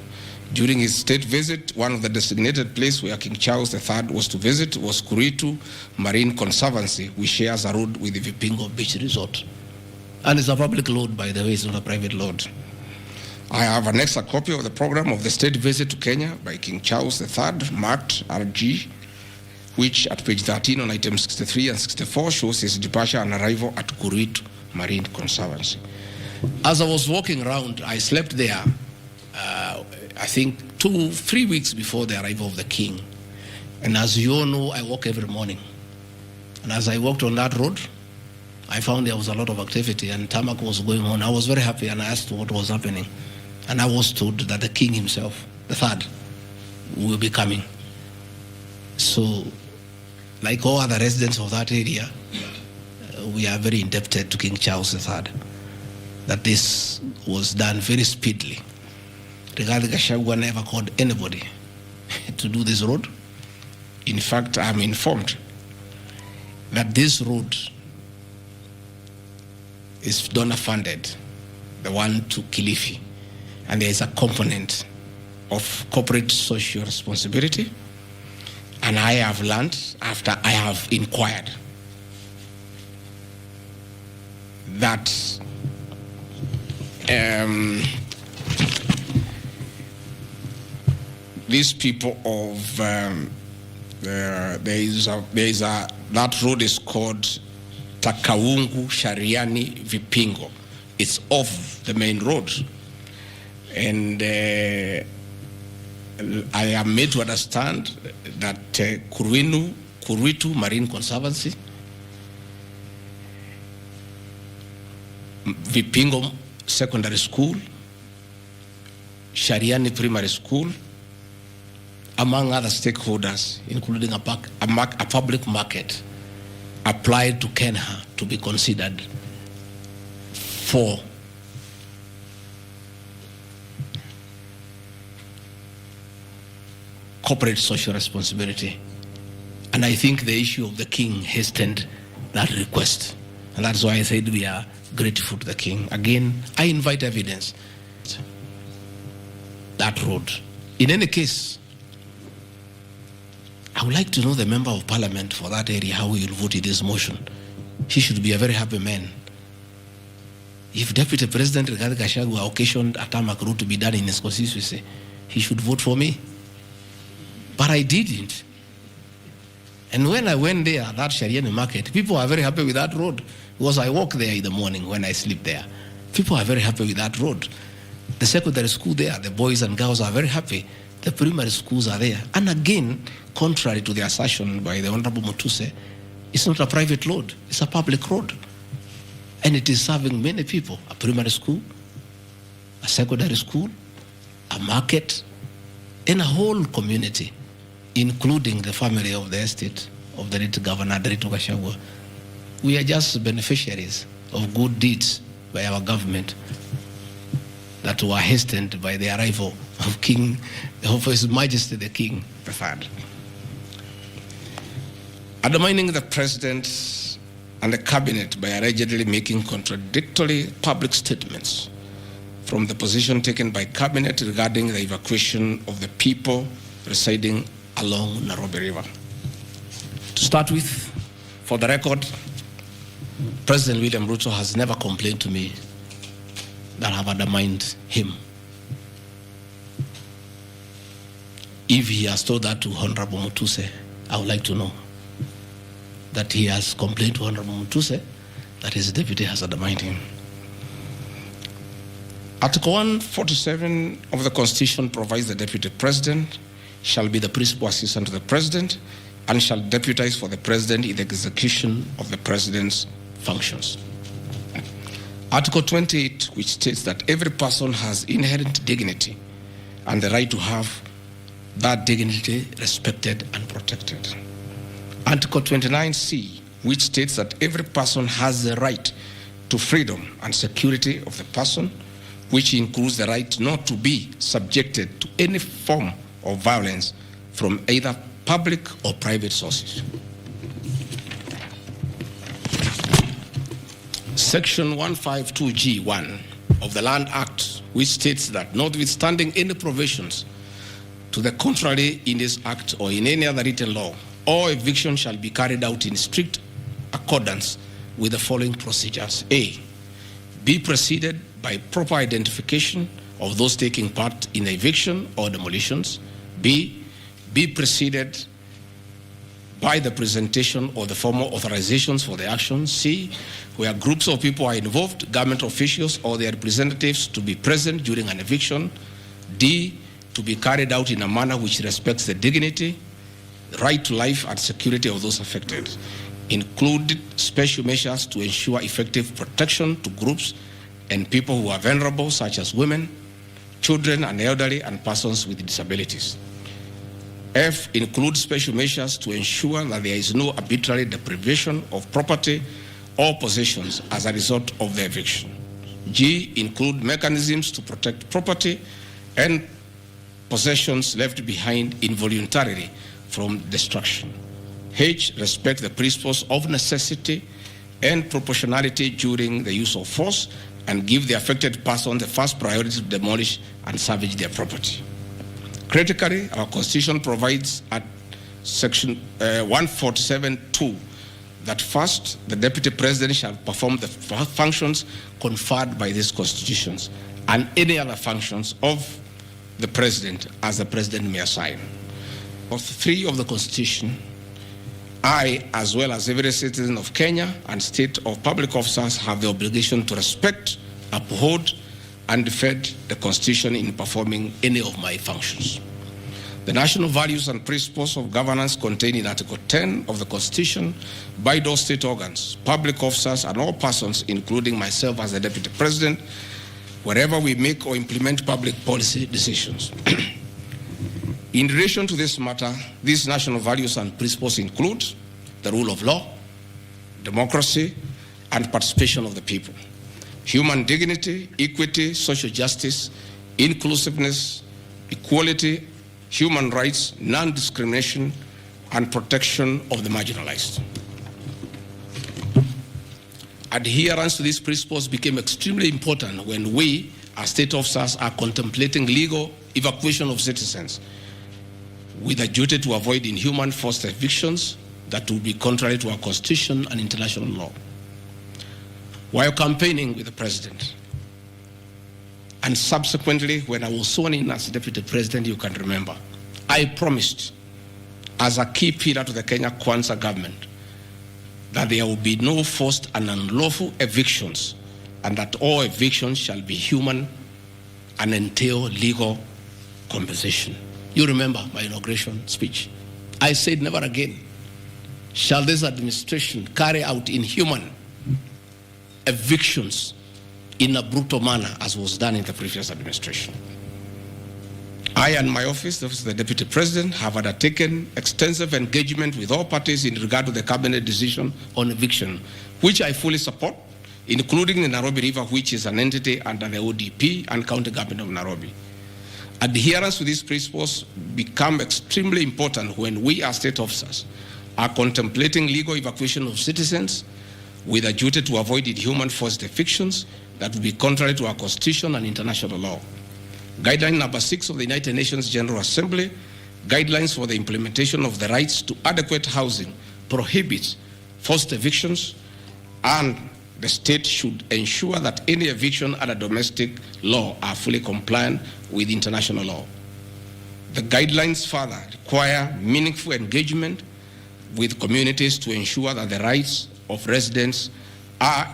[SPEAKER 2] During his state visit, one of the designated places where King Charles III was to visit was Kuritu Marine Conservancy, which shares a road with the Vipingo Beach Resort. And it's a public load, by the way, it's not a private load. I have annexed a copy of the program of the state visit to Kenya by King Charles III, marked RG which at page 13 on item 63 and 64 shows his departure and arrival at Kuritu Marine Conservancy. As I was walking around, I slept there, I think 2-3 weeks before the arrival of the king. And as you all know, I walk every morning. And as I walked on that road, I found there was a lot of activity and tarmac was going on. I was very happy and I asked what was happening. And I was told that the king himself, the third, will be coming. So, like all other residents of that area, we are very indebted to King Charles III that this was done very speedily. Rigathi Gachagua never called anybody to do this road. In fact, I'm informed that this road is donor funded, the one to Kilifi, and there is a component of corporate social responsibility. And I have learned, after I have inquired, that these people of that road is called Takawungu Shariani Vipingo. It's off the main road, and I am made to understand that Kuritu Marine Conservancy, Vipingo Secondary School, Shariani Primary School, among other stakeholders, including a public market, applied to Kenya to be considered for corporate social responsibility. And I think the issue of the king hastened that request. And that's why I said we are grateful to the king. Again, I invite evidence. That road. In any case, I would like to know the member of parliament for that area, how he will vote in this motion. He should be a very happy man. If Deputy President Rigathi Gachagua occasioned a tarmac road to be done in his constituency, he should vote for me. But I didn't. And when I went there, that Shariani market, people are very happy with that road. Because I walk there in the morning when I sleep there. People are very happy with that road. The secondary school there, the boys and girls are very happy. The primary schools are there. And again, contrary to the assertion by the Honorable Mutuse, it's not a private road, it's a public road. And it is serving many people, a primary school, a secondary school, a market, and a whole community, including the family of the estate of the late Governor Rigathi Gachagua. We are just beneficiaries of good deeds by our government that were hastened by the arrival of His Majesty the King III. Undermining the President and the Cabinet by allegedly making contradictory public statements from the position taken by Cabinet regarding the evacuation of the people residing along Nairobi River. To start with, for the record, President William Ruto has never complained to me that I have undermined him. If he has told that to Honorable Mutuse, I would like to know that he has complained to Honorable Mutuse that his deputy has undermined him. Article 147 of the Constitution provides the Deputy President shall be the principal assistant to the President and shall deputize for the President in the execution of the President's functions. Article 28, which states that every person has inherent dignity and the right to have that dignity respected and protected. Article 29C, which states that every person has the right to freedom and security of the person, which includes the right not to be subjected to any form of violence from either public or private sources. Section 152G1 of the Land Act, which states that notwithstanding any provisions to the contrary in this act or in any other written law, all eviction shall be carried out in strict accordance with the following procedures. A, be preceded by proper identification of those taking part in the eviction or demolitions. B, be preceded by the presentation of the formal authorizations for the action. C, where groups of people are involved, government officials or their representatives to be present during an eviction. D, to be carried out in a manner which respects the dignity, right to life and security of those affected. Include special measures to ensure effective protection to groups and people who are vulnerable, such as women, children and elderly, and persons with disabilities. F, include special measures to ensure that there is no arbitrary deprivation of property or possessions as a result of the eviction. G, include mechanisms to protect property and possessions left behind involuntarily from destruction. H, respect the principles of necessity and proportionality during the use of force and give the affected person the first priority to demolish and salvage their property. Critically, our Constitution provides at Section 147(2) that first, the Deputy President shall perform the functions conferred by these constitutions and any other functions of the President as the President may assign. Of 3 of the Constitution, I, as well as every citizen of Kenya and state of public officers, have the obligation to respect, uphold, and defend the Constitution in performing any of my functions. The national values and principles of governance contained in Article 10 of the Constitution by those state organs, public officers, and all persons, including myself as the Deputy President, wherever we make or implement public policy decisions. In relation to this matter, these national values and principles include the rule of law, democracy, and participation of the people, human dignity, equity, social justice, inclusiveness, equality, human rights, non-discrimination, and protection of the marginalized. Adherence to these principles became extremely important when we, as state officers, are contemplating legal evacuation of citizens with a duty to avoid inhuman forced evictions that would be contrary to our Constitution and international law. While campaigning with the President, and subsequently when I was sworn in as Deputy President, you can remember, I promised as a key pillar to the Kenya Kwanza government that there will be no forced and unlawful evictions and that all evictions shall be human and entail legal compensation. You remember my inauguration speech. I said never again shall this administration carry out inhuman evictions in a brutal manner as was done in the previous administration. I and my office, the Office of the Deputy President, have undertaken extensive engagement with all parties in regard to the cabinet decision on eviction, which I fully support, including the Nairobi River, which is an entity under the ODP and County Government of Nairobi. Adherence to these principles become extremely important when we as state officers are contemplating legal evacuation of citizens with a duty to avoid inhuman forced evictions that would be contrary to our Constitution and international law. Guideline number 6 of the United Nations General Assembly, guidelines for the implementation of the rights to adequate housing, prohibits forced evictions, and the state should ensure that any eviction under domestic law are fully compliant with international law. The guidelines further require meaningful engagement with communities to ensure that the rights of residents are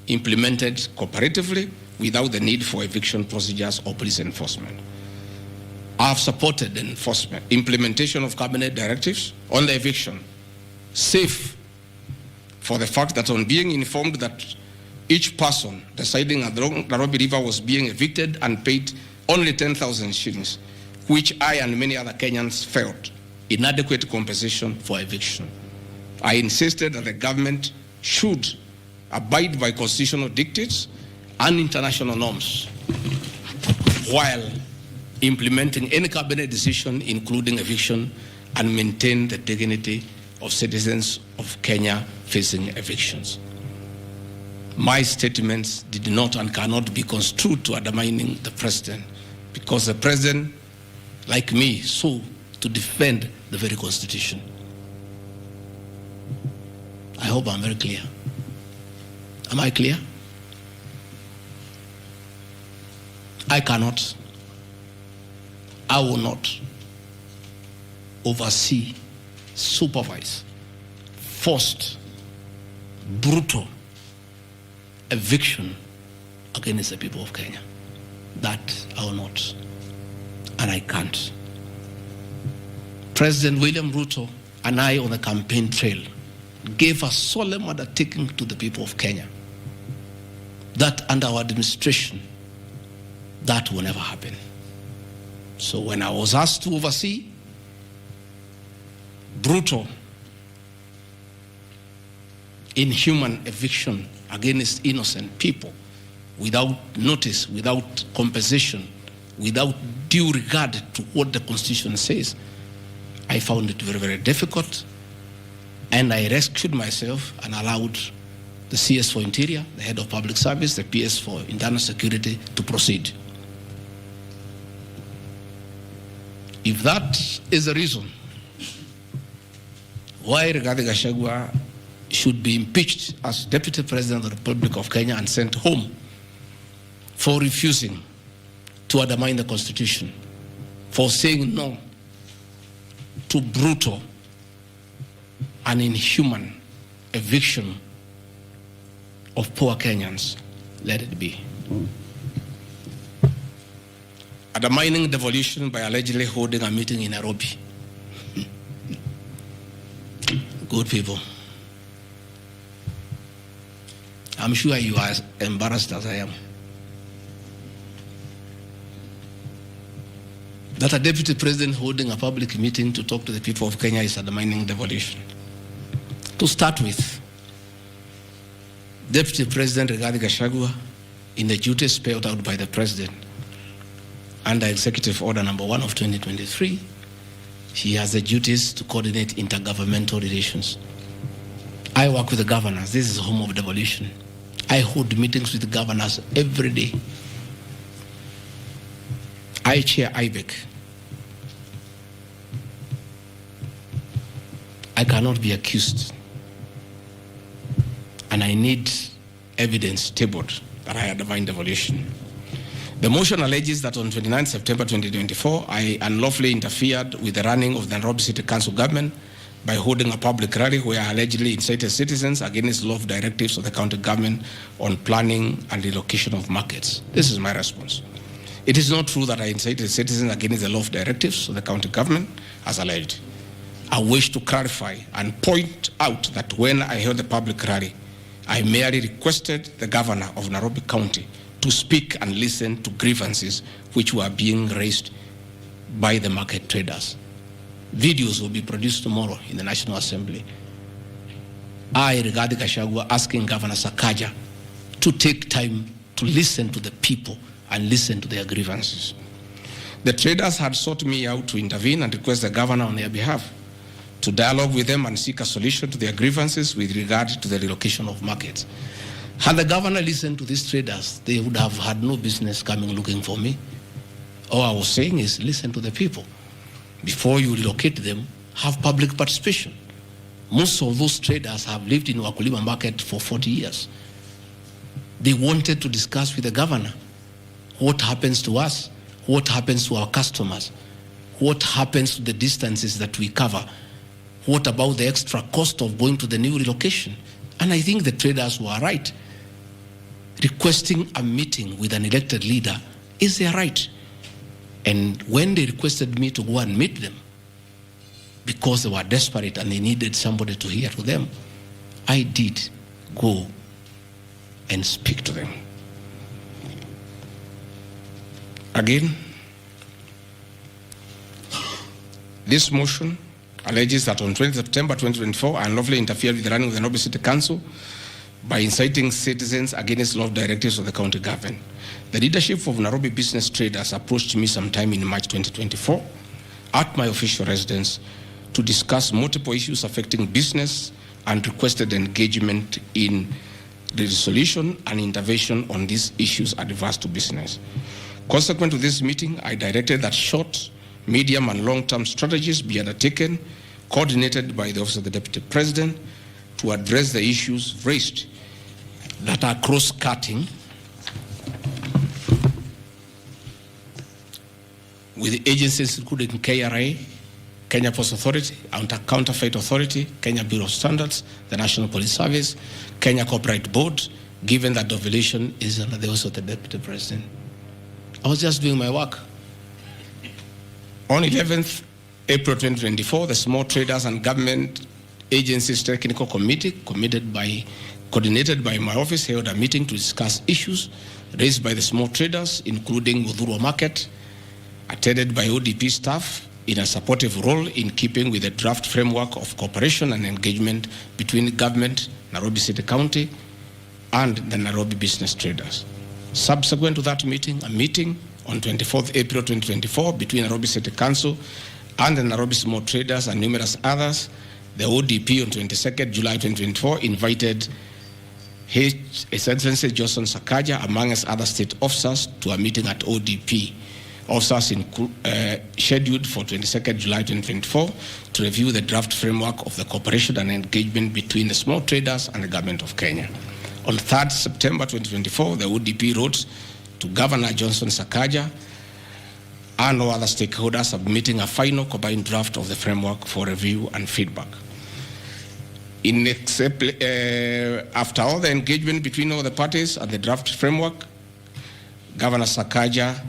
[SPEAKER 2] implemented cooperatively without the need for eviction procedures or police enforcement. I have supported the implementation of cabinet directives on the eviction, safe for the fact that on being informed that each person residing along the Nairobi River was being evicted and paid only 10,000 shillings, which I and many other Kenyans felt inadequate compensation for eviction. I insisted that the government should abide by constitutional dictates and international norms while implementing any cabinet decision, including eviction, and maintain the dignity of citizens of Kenya facing evictions. My statements did not and cannot be construed to undermining the President, because the President, like me, sought to defend the very Constitution. I hope I'm very clear. Am I clear? I cannot, I will not oversee supervise forced, brutal eviction against the people of Kenya. That I will not, and I can't. President William Ruto and I on the campaign trail gave a solemn undertaking to the people of Kenya that under our administration, that will never happen. So when I was asked to oversee brutal, inhuman eviction against innocent people without notice, without compensation, without due regard to what the Constitution says, I found it very, very difficult. And I rescued myself and allowed the CS for Interior, the Head of Public Service, the PS for Internal Security to proceed. If that is the reason why Rigathi Gachagua should be impeached as Deputy President of the Republic of Kenya and sent home for refusing to undermine the Constitution, for saying no to brutal and inhuman eviction of poor Kenyans, let it be. Undermining devolution by allegedly holding a meeting in Nairobi. Good people. I'm sure you are as embarrassed as I am. That a deputy president holding a public meeting to talk to the people of Kenya is undermining devolution. To start with, Deputy President Rigathi Gachagua, in the duties spelled out by the President under Executive Order Number 1 of 2023, he has the duties to coordinate intergovernmental relations. I work with the governors. This is the home of devolution. I hold meetings with the governors every day. I chair IBEC. I cannot be accused. And I need evidence tabled that I undermined devolution. The motion alleges that on 29 September 2024, I unlawfully interfered with the running of the Nairobi City Council government by holding a public rally where I allegedly incited citizens against law directives of the county government on planning and relocation of markets. This is my response. It is not true that I incited citizens against the law directives of the county government, as alleged. I wish to clarify and point out that when I held the public rally, I merely requested the governor of Nairobi County to speak and listen to grievances which were being raised by the market traders. Videos will be produced tomorrow in the National Assembly. I, Rigathi Gachagua, asking Governor Sakaja to take time to listen to the people and listen to their grievances. The traders had sought me out to intervene and request the governor on their behalf to dialogue with them and seek a solution to their grievances with regard to the relocation of markets. Had the governor listened to these traders, they would have had no business coming looking for me. All I was saying is listen to the people. Before you relocate them, have public participation. Most of those traders have lived in Wakulima market for 40 years. They wanted to discuss with the governor what happens to us, what happens to our customers, what happens to the distances that we cover, what about the extra cost of going to the new relocation. And I think the traders were right. Requesting a meeting with an elected leader is their right. And when they requested me to go and meet them, because they were desperate and they needed somebody to hear to them, I did go and speak to them. Again, this motion alleges that on 20 September 2024, I unlawfully interfered with the running of the Nairobi City Council by inciting citizens against law directives of the county government. The leadership of Nairobi business traders approached me sometime in March 2024 at my official residence to discuss multiple issues affecting business and requested engagement in the resolution and intervention on these issues adverse to business. Consequent to this meeting, I directed that short, medium, and long-term strategies be undertaken, coordinated by the Office of the Deputy President, to address the issues raised that are cross-cutting with agencies including KRA, Kenya Post Authority, Counterfeit Authority, Kenya Bureau of Standards, the National Police Service, Kenya Corporate Board, given that devolution is under the office of the Deputy President. I was just doing my work. On 11th April 2024, the Small Traders and Government Agencies Technical Committee, coordinated by my office, held a meeting to discuss issues raised by the small traders, including Mudhurwa Market, attended by ODP staff in a supportive role in keeping with the draft framework of cooperation and engagement between government, Nairobi City County, and the Nairobi business traders. Subsequent to that meeting, a meeting on 24th April 2024 between Nairobi City Council and the Nairobi small traders and numerous others, the ODP on 22nd July 2024 invited His Excellency Johnson Sakaja, among other state officers, to a meeting at ODP. Officers scheduled for 22nd July 2024 to review the draft framework of the cooperation and engagement between the small traders and the government of Kenya. On 3rd September 2024, the ODP wrote to Governor Johnson Sakaja and all other stakeholders, submitting a final combined draft of the framework for review and feedback. After all the engagement between all the parties and the draft framework, Governor Sakaja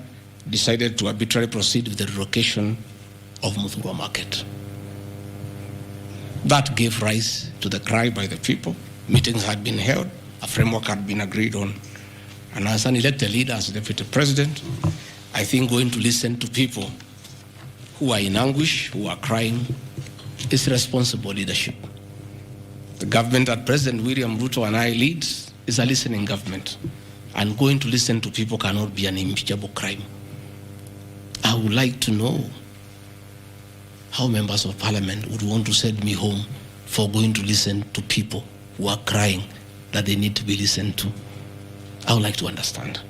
[SPEAKER 2] decided to arbitrarily proceed with the relocation of Mudhurwa Market. That gave rise to the cry by the people. Meetings had been held, a framework had been agreed on. And as an elected leader, as Deputy President, I think going to listen to people who are in anguish, who are crying, is responsible leadership. The government that President William Ruto and I lead is a listening government. And going to listen to people cannot be an impeachable crime. I would like to know how members of parliament would want to send me home for going to listen to people who are crying that they need to be listened to. I would like to understand.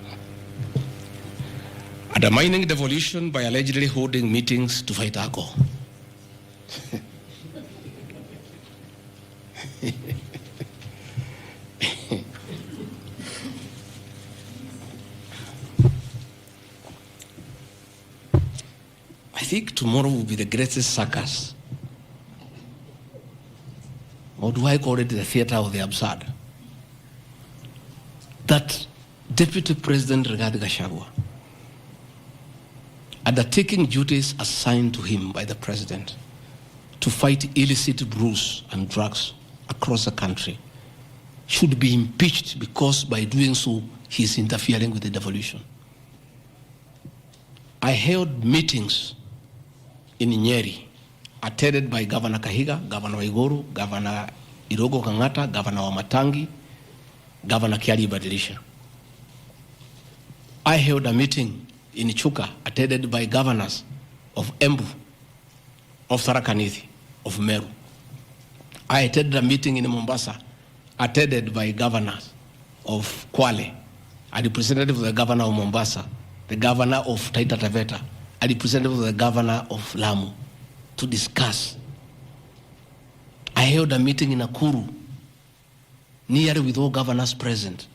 [SPEAKER 2] Undermining devolution by allegedly holding meetings to fight alcohol. I think tomorrow will be the greatest circus. Or do I call it the theater of the absurd? That Deputy President Gachagua, undertaking duties assigned to him by the President to fight illicit brews and drugs across the country, should be impeached because by doing so, he is interfering with the devolution. I held meetings in Nyeri, attended by Governor Kahiga, Governor Waiguru, Governor Irogo Kangata, Governor Wamatangi, Governor Kiari Badilisha. I held a meeting in Chuka, attended by governors of Embu, of Tharaka Nithi, of Meru. I attended a meeting in Mombasa, attended by governors of Kwale, a representative of the governor of Mombasa, the governor of Taita Taveta, a representative of the governor of Lamu, to discuss. I held a meeting in Nakuru, nearly with all governors present,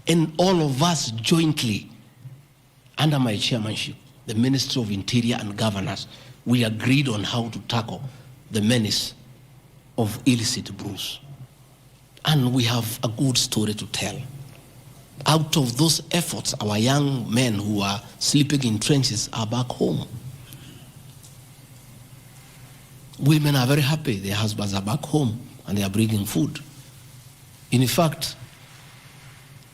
[SPEAKER 2] and all of us jointly, under my chairmanship, the Ministry of Interior and Governors, we agreed on how to tackle the menace of illicit brews. And we have a good story to tell. Out of those efforts, our young men who are sleeping in trenches are back home. Women are very happy. Their husbands are back home and they are bringing food. In fact,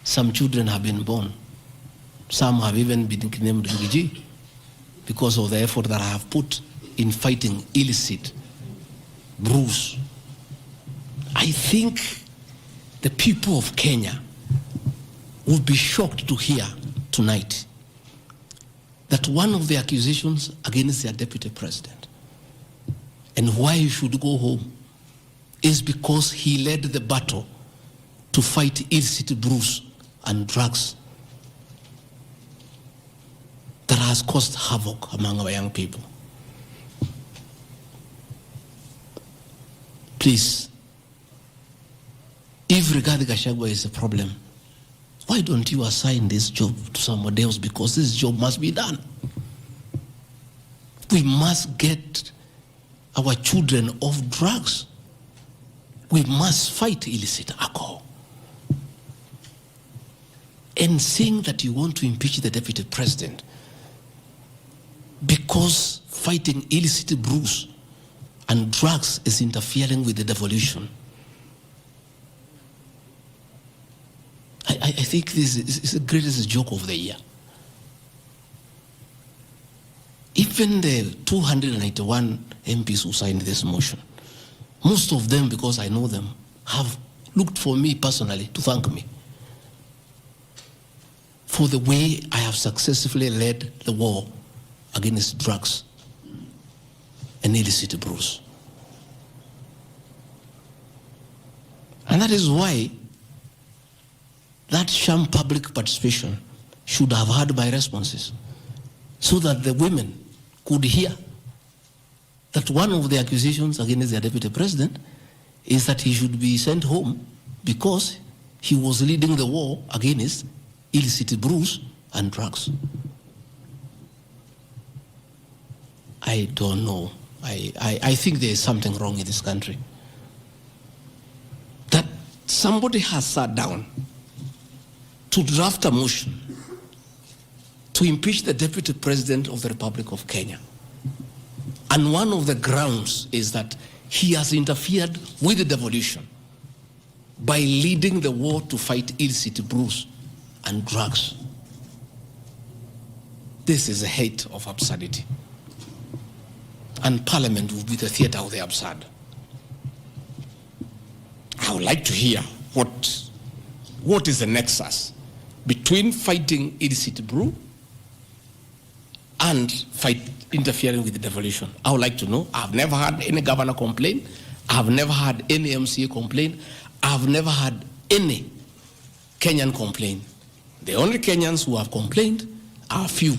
[SPEAKER 2] some children have been born. Some have even been named Ngiji because of the effort that I have put in fighting illicit brews. I think the people of Kenya would be shocked to hear tonight that one of the accusations against their deputy president and why he should go home is because he led the battle to fight illicit brews and drugs that has caused havoc among our young people. Please, if Rigathi Gachagua is a problem, why don't you assign this job to somebody else? Because this job must be done. We must get our children off drugs. We must fight illicit alcohol. And saying that you want to impeach the deputy president because fighting illicit brews and drugs is interfering with the devolution. I think this is the greatest joke of the year. Even the 291 MPs who signed this motion, most of them, because I know them, have looked for me personally to thank me for the way I have successfully led the war against drugs and illicit brews. And that is why that sham public participation should have had my responses, so that the women could hear that one of the accusations against the deputy president is that he should be sent home because he was leading the war against illicit brews and drugs. I don't know. I think there is something wrong in this country. That somebody has sat down to draft a motion to impeach the deputy president of the Republic of Kenya. And one of the grounds is that he has interfered with the devolution by leading the war to fight illicit brews and drugs. This is a height of absurdity. And Parliament will be the theater of the absurd. I would like to hear what is the nexus between fighting illicit brew and interfering with the devolution. I would like to know. I've never had any governor complain. I've never had any MCA complain. I've never had any Kenyan complain. The only Kenyans who have complained are few.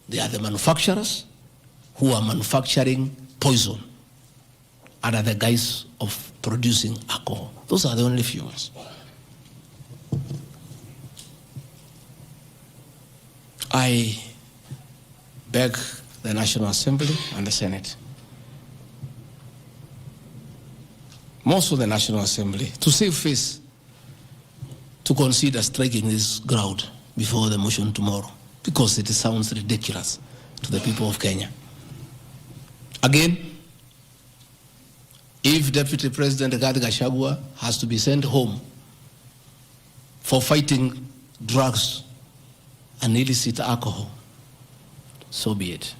[SPEAKER 2] They are the manufacturers who are manufacturing poison under the guise of producing alcohol. Those are the only few ones. I beg the National Assembly and the Senate, most of the National Assembly, to save face, to consider striking this ground before the motion tomorrow, because it sounds ridiculous to the people of Kenya. Again, if Deputy President Gachagua has to be sent home for fighting drugs and illicit alcohol, so be it.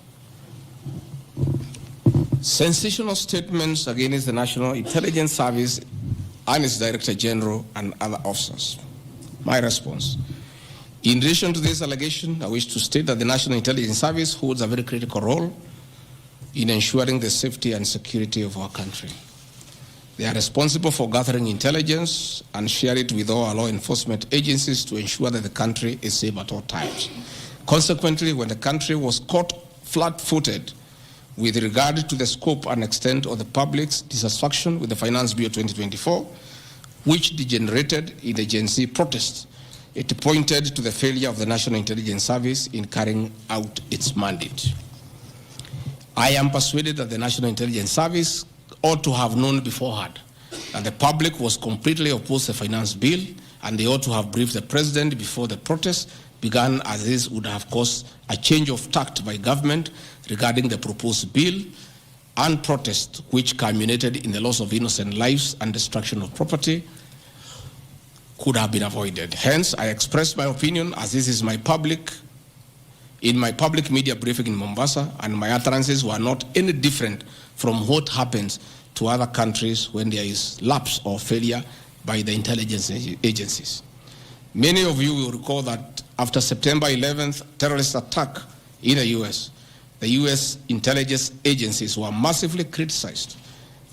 [SPEAKER 2] Sensational statements against the National Intelligence Service and its Director General and other officers. My response. In relation to this allegation, I wish to state that the National Intelligence Service holds a very critical role in ensuring the safety and security of our country. They are responsible for gathering intelligence and share it with all our law enforcement agencies to ensure that the country is safe at all times. Consequently, when the country was caught flat-footed with regard to the scope and extent of the public's dissatisfaction with the Finance Bill 2024, which degenerated in the Gen Z protests, it pointed to the failure of the National Intelligence Service in carrying out its mandate. I am persuaded that the National Intelligence Service ought to have known beforehand that the public was completely opposed to the Finance Bill, and they ought to have briefed the President before the protests began, as this would have caused a change of tact by government regarding the proposed bill, and protest which culminated in the loss of innocent lives and destruction of property could have been avoided. Hence, I express my opinion, as this is in my public media briefing in Mombasa, and my utterances were not any different from what happens to other countries when there is lapse or failure by the intelligence agencies. Many of you will recall that after September 11th terrorist attack in the US, the US intelligence agencies were massively criticized,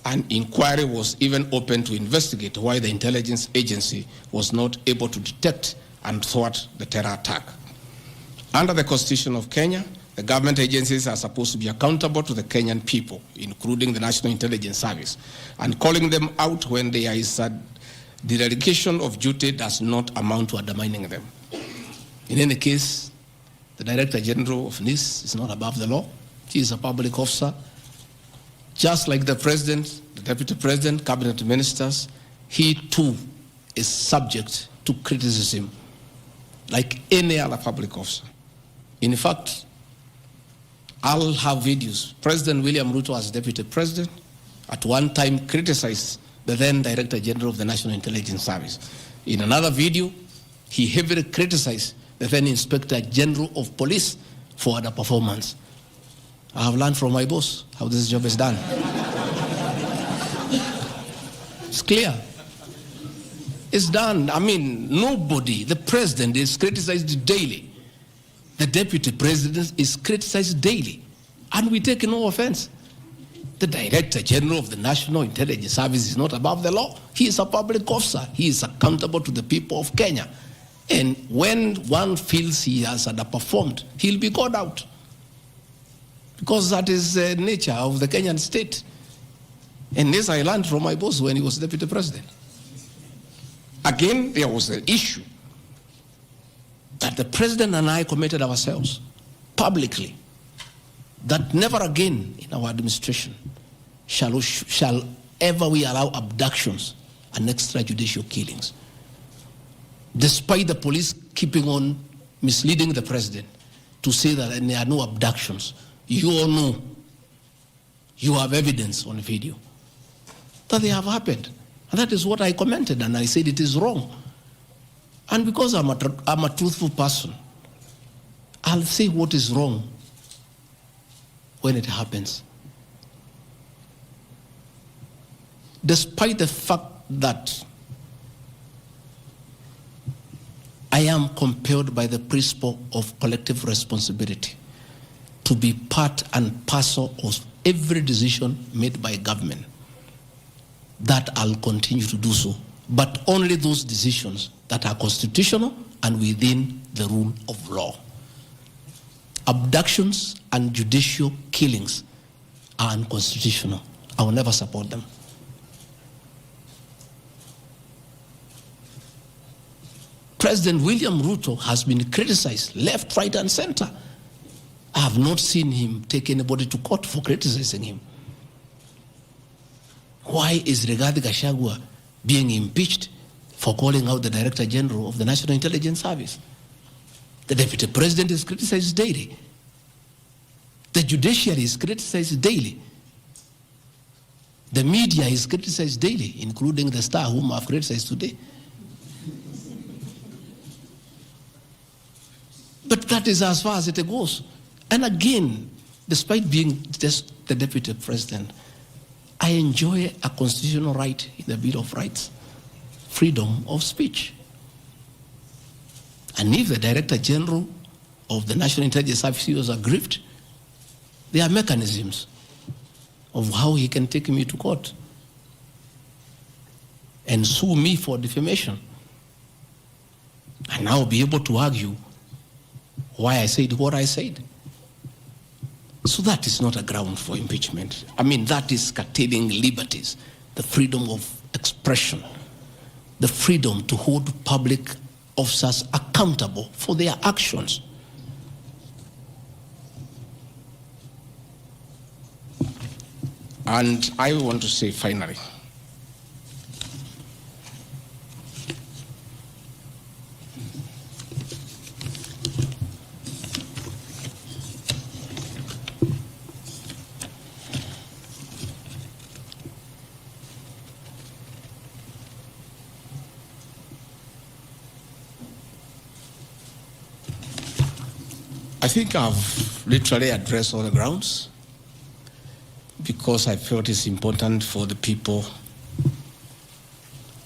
[SPEAKER 2] and inquiry was even opened to investigate why the intelligence agency was not able to detect and thwart the terror attack. Under the Constitution of Kenya, the government agencies are supposed to be accountable to the Kenyan people, including the National Intelligence Service, and calling them out when there is a dereliction of duty does not amount to undermining them. In any case, the Director General of NIS is not above the law. He is a public officer Just like the president, the deputy president, cabinet ministers, he too is subject to criticism like any other public officer. In fact, I'll have videos. President William Ruto, as deputy president, at one time criticized the then Director General of the National Intelligence Service. In another video, he heavily criticized the then Inspector General of Police for underperformance. I have learned from my boss how this job is done. It's clear. It's done. I mean, nobody, the president is criticized daily. The deputy president is criticized daily. And we take no offense. The Director General of the National Intelligence Service is not above the law. He is a public officer. He is accountable to the people of Kenya. And when one feels he has underperformed, he'll be called out. Because that is the nature of the Kenyan state. And this I learned from my boss when he was deputy president. Again, there was the issue that the president and I committed ourselves publicly that never again in our administration shall ever we allow abductions and extrajudicial killings. Despite the police keeping on misleading the president to say that there are no abductions, you all know, you have evidence on video that they have happened. And that is what I commented, and I said it is wrong. And because I'm a truthful person, I'll say what is wrong when it happens. Despite the fact that I am compelled by the principle of collective responsibility to be part and parcel of every decision made by government, that I'll continue to do so, but only those decisions that are constitutional and within the rule of law. Abductions and judicial killings are unconstitutional. I will never support them. President William Ruto has been criticized left, right, and center. I have not seen him take anybody to court for criticizing him. Why is Rigathi Gachagua being impeached for calling out the Director General of the National Intelligence Service? The Deputy President is criticized daily. The judiciary is criticized daily. The media is criticized daily, including the Star, whom I've criticized today. But that is as far as it goes. And again, despite being just the Deputy President, I enjoy a constitutional right in the Bill of Rights, freedom of speech. And if the Director General of the National Intelligence Service was aggrieved, there are mechanisms of how he can take me to court and sue me for defamation. And I'll be able to argue why I said what I said. So that is not a ground for impeachment. I mean, that is curtailing liberties, the freedom of expression, the freedom to hold public officers accountable for their actions. And I want to say finally, I think I've literally addressed all the grounds because I felt it's important for the people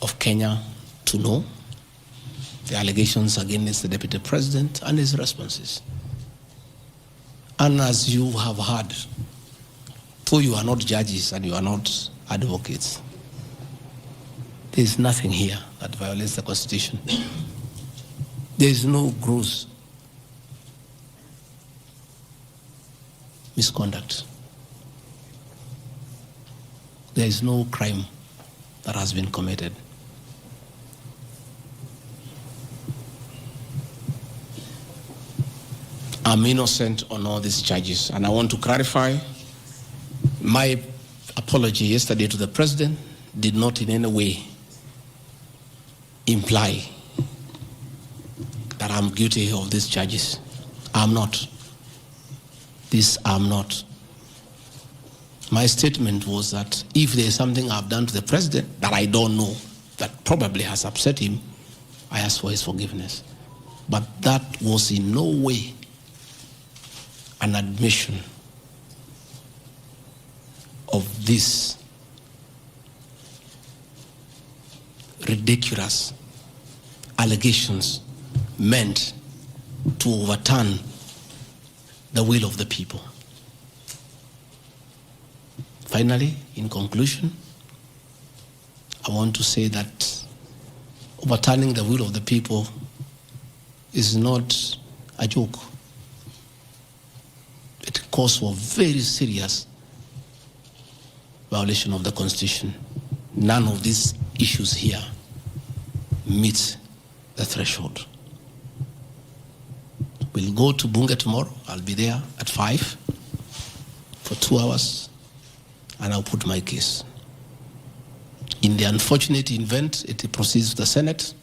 [SPEAKER 2] of Kenya to know the allegations against the Deputy President and his responses. And as you have heard, though you are not judges and you are not advocates, there is nothing here that violates the Constitution. There is no gross misconduct. There is no crime that has been committed. I'm innocent on all these charges, and I want to clarify my apology yesterday to the president did not in any way imply that I'm guilty of these charges. I'm not. I'm not. My statement was that if there's something I've done to the president that I don't know, that probably has upset him, I ask for his forgiveness. But that was in no way an admission of this ridiculous allegations meant to overturn the will of the people. Finally, in conclusion, I want to say that overturning the will of the people is not a joke. It calls for very serious violation of the Constitution. None of these issues here meet the threshold. We'll go to Bunge tomorrow. I'll be there at 5 for 2 hours, and I'll put my case. In the unfortunate event it proceeds to the Senate,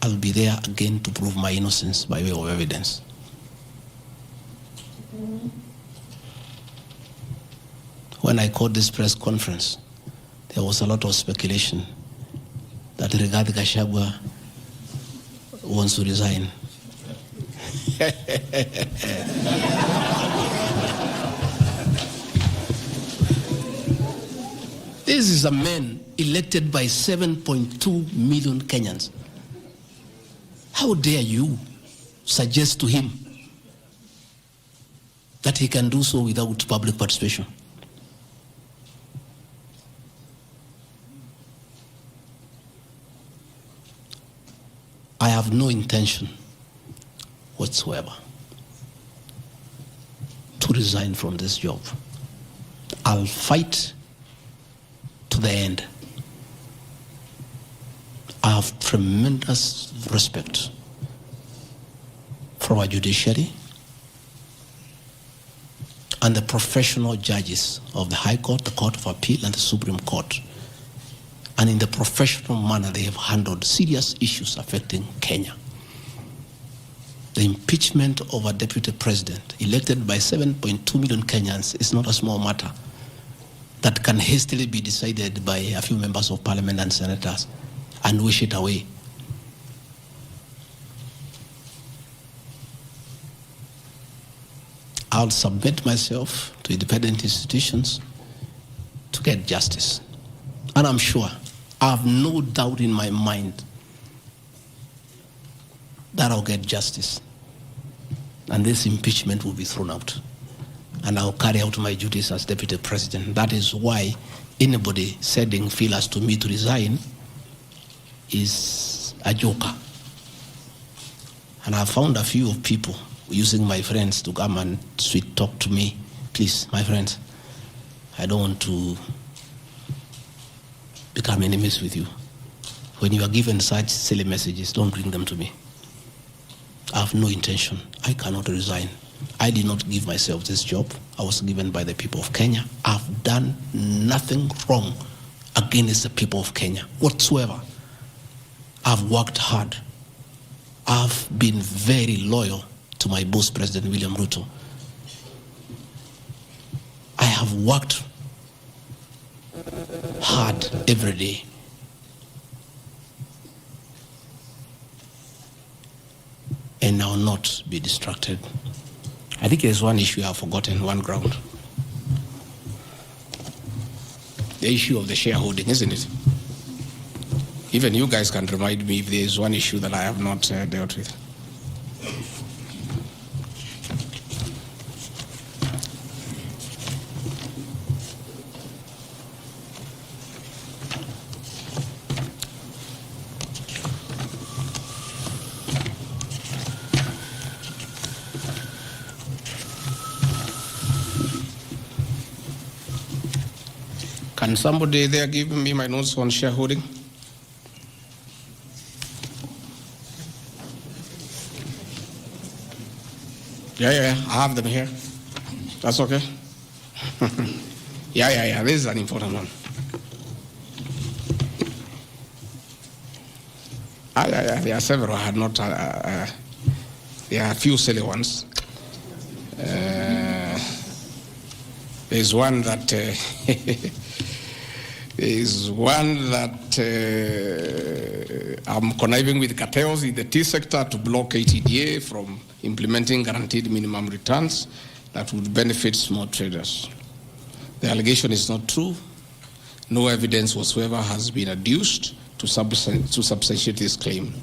[SPEAKER 2] I'll be there again to prove my innocence by way of evidence. When I called this press conference, there was a lot of speculation that Rigathi Gachagua wants to resign. This is a man elected by 7.2 million Kenyans. How dare you suggest to him that he can do so without public participation? I have no intention whatsoever to resign from this job. I'll fight to the end. I have tremendous respect for our judiciary and the professional judges of the High Court, the Court of Appeal, and the Supreme Court. And in the professional manner, they have handled serious issues affecting Kenya. The impeachment of a deputy president elected by 7.2 million Kenyans is not a small matter that can hastily be decided by a few members of parliament and senators and wish it away. I'll submit myself to independent institutions to get justice. And I'm sure, I have no doubt in my mind that I'll get justice. And this impeachment will be thrown out. And I'll carry out my duties as deputy president. That is why anybody sending feelers to me to resign is a joker. And I found a few of people using my friends to come and sweet talk to me. Please, my friends, I don't want to become enemies with you. When you are given such silly messages, don't bring them to me. I have no intention. I cannot resign. I did not give myself this job. I was given by the people of Kenya. I've done nothing wrong against the people of Kenya whatsoever. I've worked hard. I've been very loyal to my boss, President William Ruto. I have worked hard every day. And I will not be distracted. I think there's one issue I've forgotten, one ground. The issue of the shareholding, isn't it? Even you guys can remind me if there's one issue that I have not dealt with. Can somebody there give me my notes on shareholding? Yeah, I have them here. That's okay. Yeah. This is an important one. There are several. I had not. There are a few silly ones. There's one that. I'm conniving with cartels in the tea sector to block ATDA from implementing guaranteed minimum returns that would benefit small traders. The allegation is not true. No evidence whatsoever has been adduced to substantiate this claim.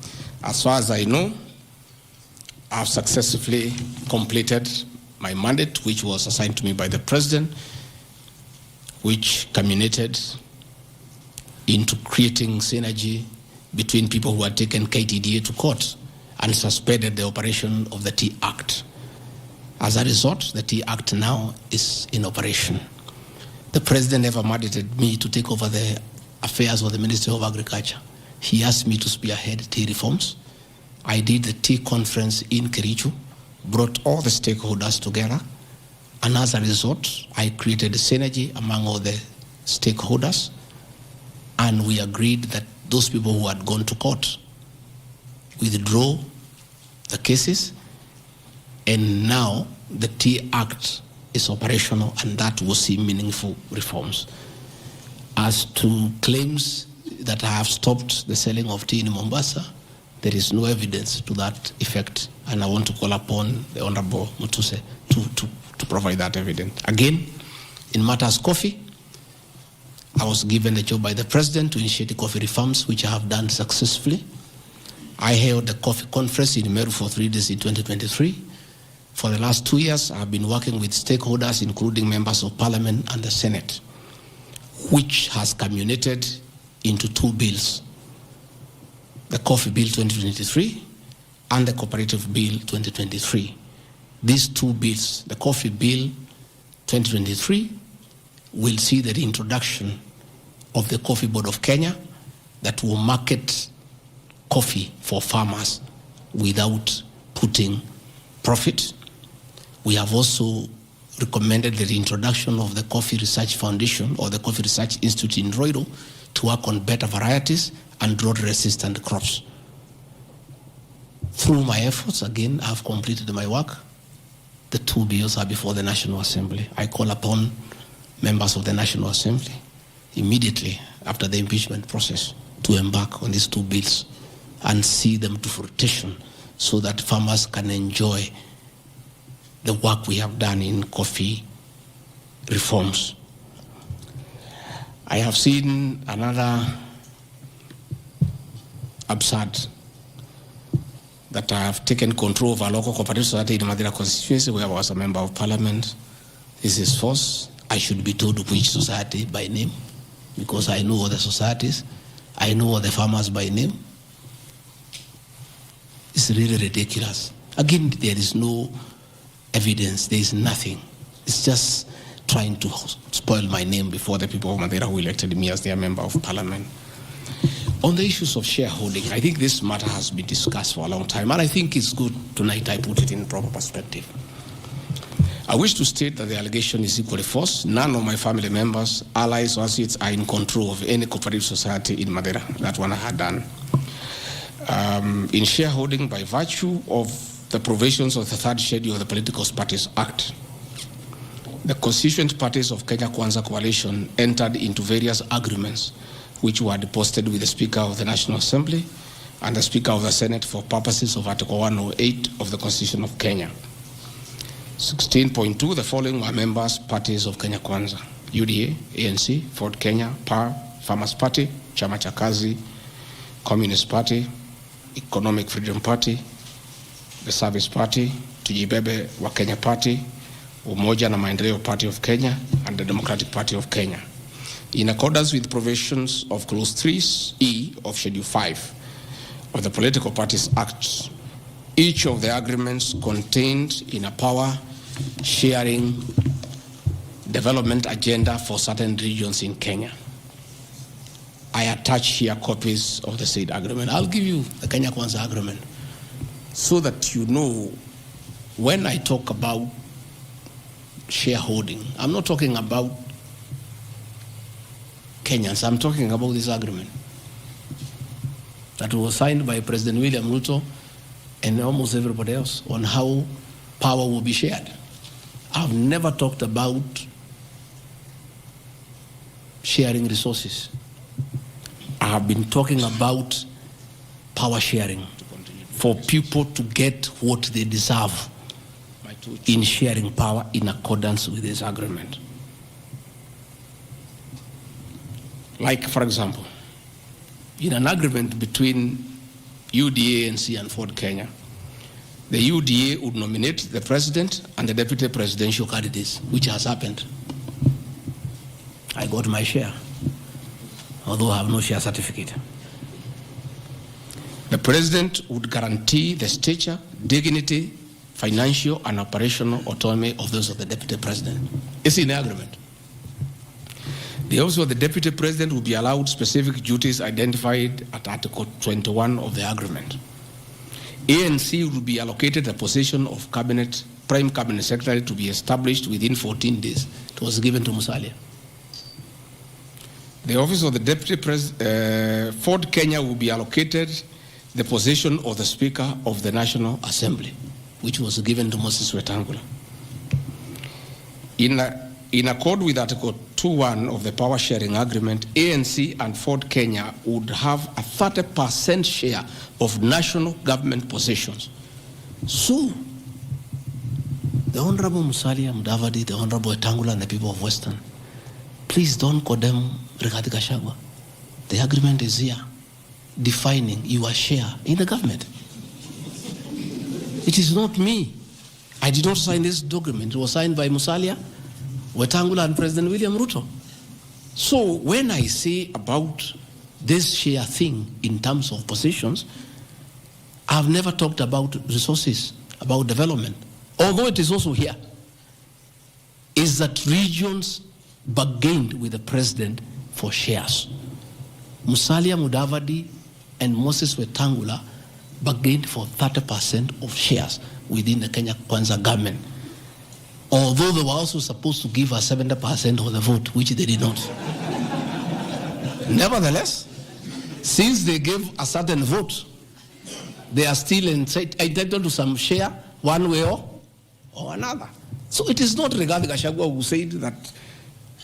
[SPEAKER 2] As far as I know, I've successfully completed my mandate, which was assigned to me by the President, which culminated into creating synergy between people who had taken KTDA to court and suspended the operation of the Tea Act. As a result, the Tea Act now is in operation. The President never mandated me to take over the affairs of the Ministry of Agriculture. He asked me to spearhead tea reforms. I did the tea conference in Kericho, brought all the stakeholders together, and as a result, I created a synergy among all the stakeholders, and we agreed that those people who had gone to court withdraw the cases, and now the Tea Act is operational, and that will see meaningful reforms. As to claims that I have stopped the selling of tea in Mombasa, there is no evidence to that effect, and I want to call upon the Honorable Mutuse to provide that evidence. Again, in matters coffee, I was given a job by the President to initiate the coffee reforms, which I have done successfully. I held the coffee conference in Meru for 3 days in 2023. For the last 2 years, I have been working with stakeholders, including members of Parliament and the Senate, which has culminated into 2 bills, the Coffee Bill 2023 and the Cooperative Bill 2023. These 2 bills, the Coffee Bill 2023 will see the reintroduction of the Coffee Board of Kenya that will market coffee for farmers without putting profit. We have also recommended the reintroduction of the Coffee Research Foundation or the Coffee Research Institute in Roiro to work on better varieties and drought-resistant crops. Through my efforts, again, I've completed my work. The 2 bills are before the National Assembly. I call upon members of the National Assembly immediately after the impeachment process to embark on these 2 bills and see them to fruition so that farmers can enjoy the work we have done in coffee reforms. I have seen another absurd, that I have taken control of a local cooperative society in Madira constituency where I was a member of Parliament. This is false. I should be told which society by name, because I know all the societies. I know all the farmers by name. It's really ridiculous. Again, there is no evidence. There is nothing. It's just trying to spoil my name before the people of Madeira who elected me as their member of Parliament. On the issues of shareholding, I think this matter has been discussed for a long time, and I think it's good tonight I put it in proper perspective. I wish to state that the allegation is equally false. None of my family members, allies, or associates are in control of any cooperative society in Madeira. That one I had done. In shareholding by virtue of the provisions of the 3rd schedule of the Political Parties Act, the constituent parties of Kenya Kwanza Coalition entered into various agreements which were deposited with the Speaker of the National Assembly and the Speaker of the Senate for purposes of Article 108 of the Constitution of Kenya. 16.2, the following were members parties of Kenya Kwanza: UDA, ANC, Ford Kenya, PAR, Farmers Party, Chama cha Kazi, Communist Party, Economic Freedom Party, the Service Party, Tujibebe wa Kenya Party, Umoja na Maendeleo Party of Kenya, and the Democratic Party of Kenya. In accordance with provisions of Clause 3E of Schedule 5 of the Political Parties Act, each of the agreements contained in a power-sharing development agenda for certain regions in Kenya. I attach here copies of the said agreement. I'll give you the Kenya Kwanza agreement so that you know when I talk about shareholding, I'm not talking about Kenyans. I'm talking about this agreement that was signed by President William Ruto and almost everybody else on how power will be shared. I've never talked about sharing resources. I have been talking about power sharing for people to get what they deserve in sharing power in accordance with this agreement. Like, for example, in an agreement between UDA, ANC, and Ford Kenya, the UDA would nominate the president and the deputy presidential candidates, which has happened. I got my share, although I have no share certificate. The president would guarantee the stature, dignity, financial and operational autonomy of those of the deputy president. It's in the agreement. The office of the deputy president will be allowed specific duties identified at Article 21 of the agreement. ANC will be allocated a position of prime cabinet secretary to be established within 14 days. It was given to Musalia. The office of the deputy president, Ford Kenya will be allocated the position of the Speaker of the Assembly, which was given to Moses Wetangula. In accord with Article 2.1 of the Power Sharing Agreement, ANC and Ford Kenya would have a 30% share of national government positions. So, the Honorable Musalia Mudavadi, the Honorable Wetangula, and the people of Western, please don't condemn Rigathi Gachagua. The agreement is here, defining your share in the government. It is not me. I did not sign this document. It was signed by Musalia, Wetangula, and President William Ruto. So when I say about this share thing in terms of positions, I've never talked about resources, about development, although it is also here, is that regions bargained with the president for shares. Musalia Mudavadi and Moses Wetangula bargained for 30% of shares within the Kenya Kwanza government, although they were also supposed to give us 70% of the vote, which they did not. Nevertheless, since they gave a certain vote, they are still entitled to some share one way or another. So it is not Rigathi Gachagua who said that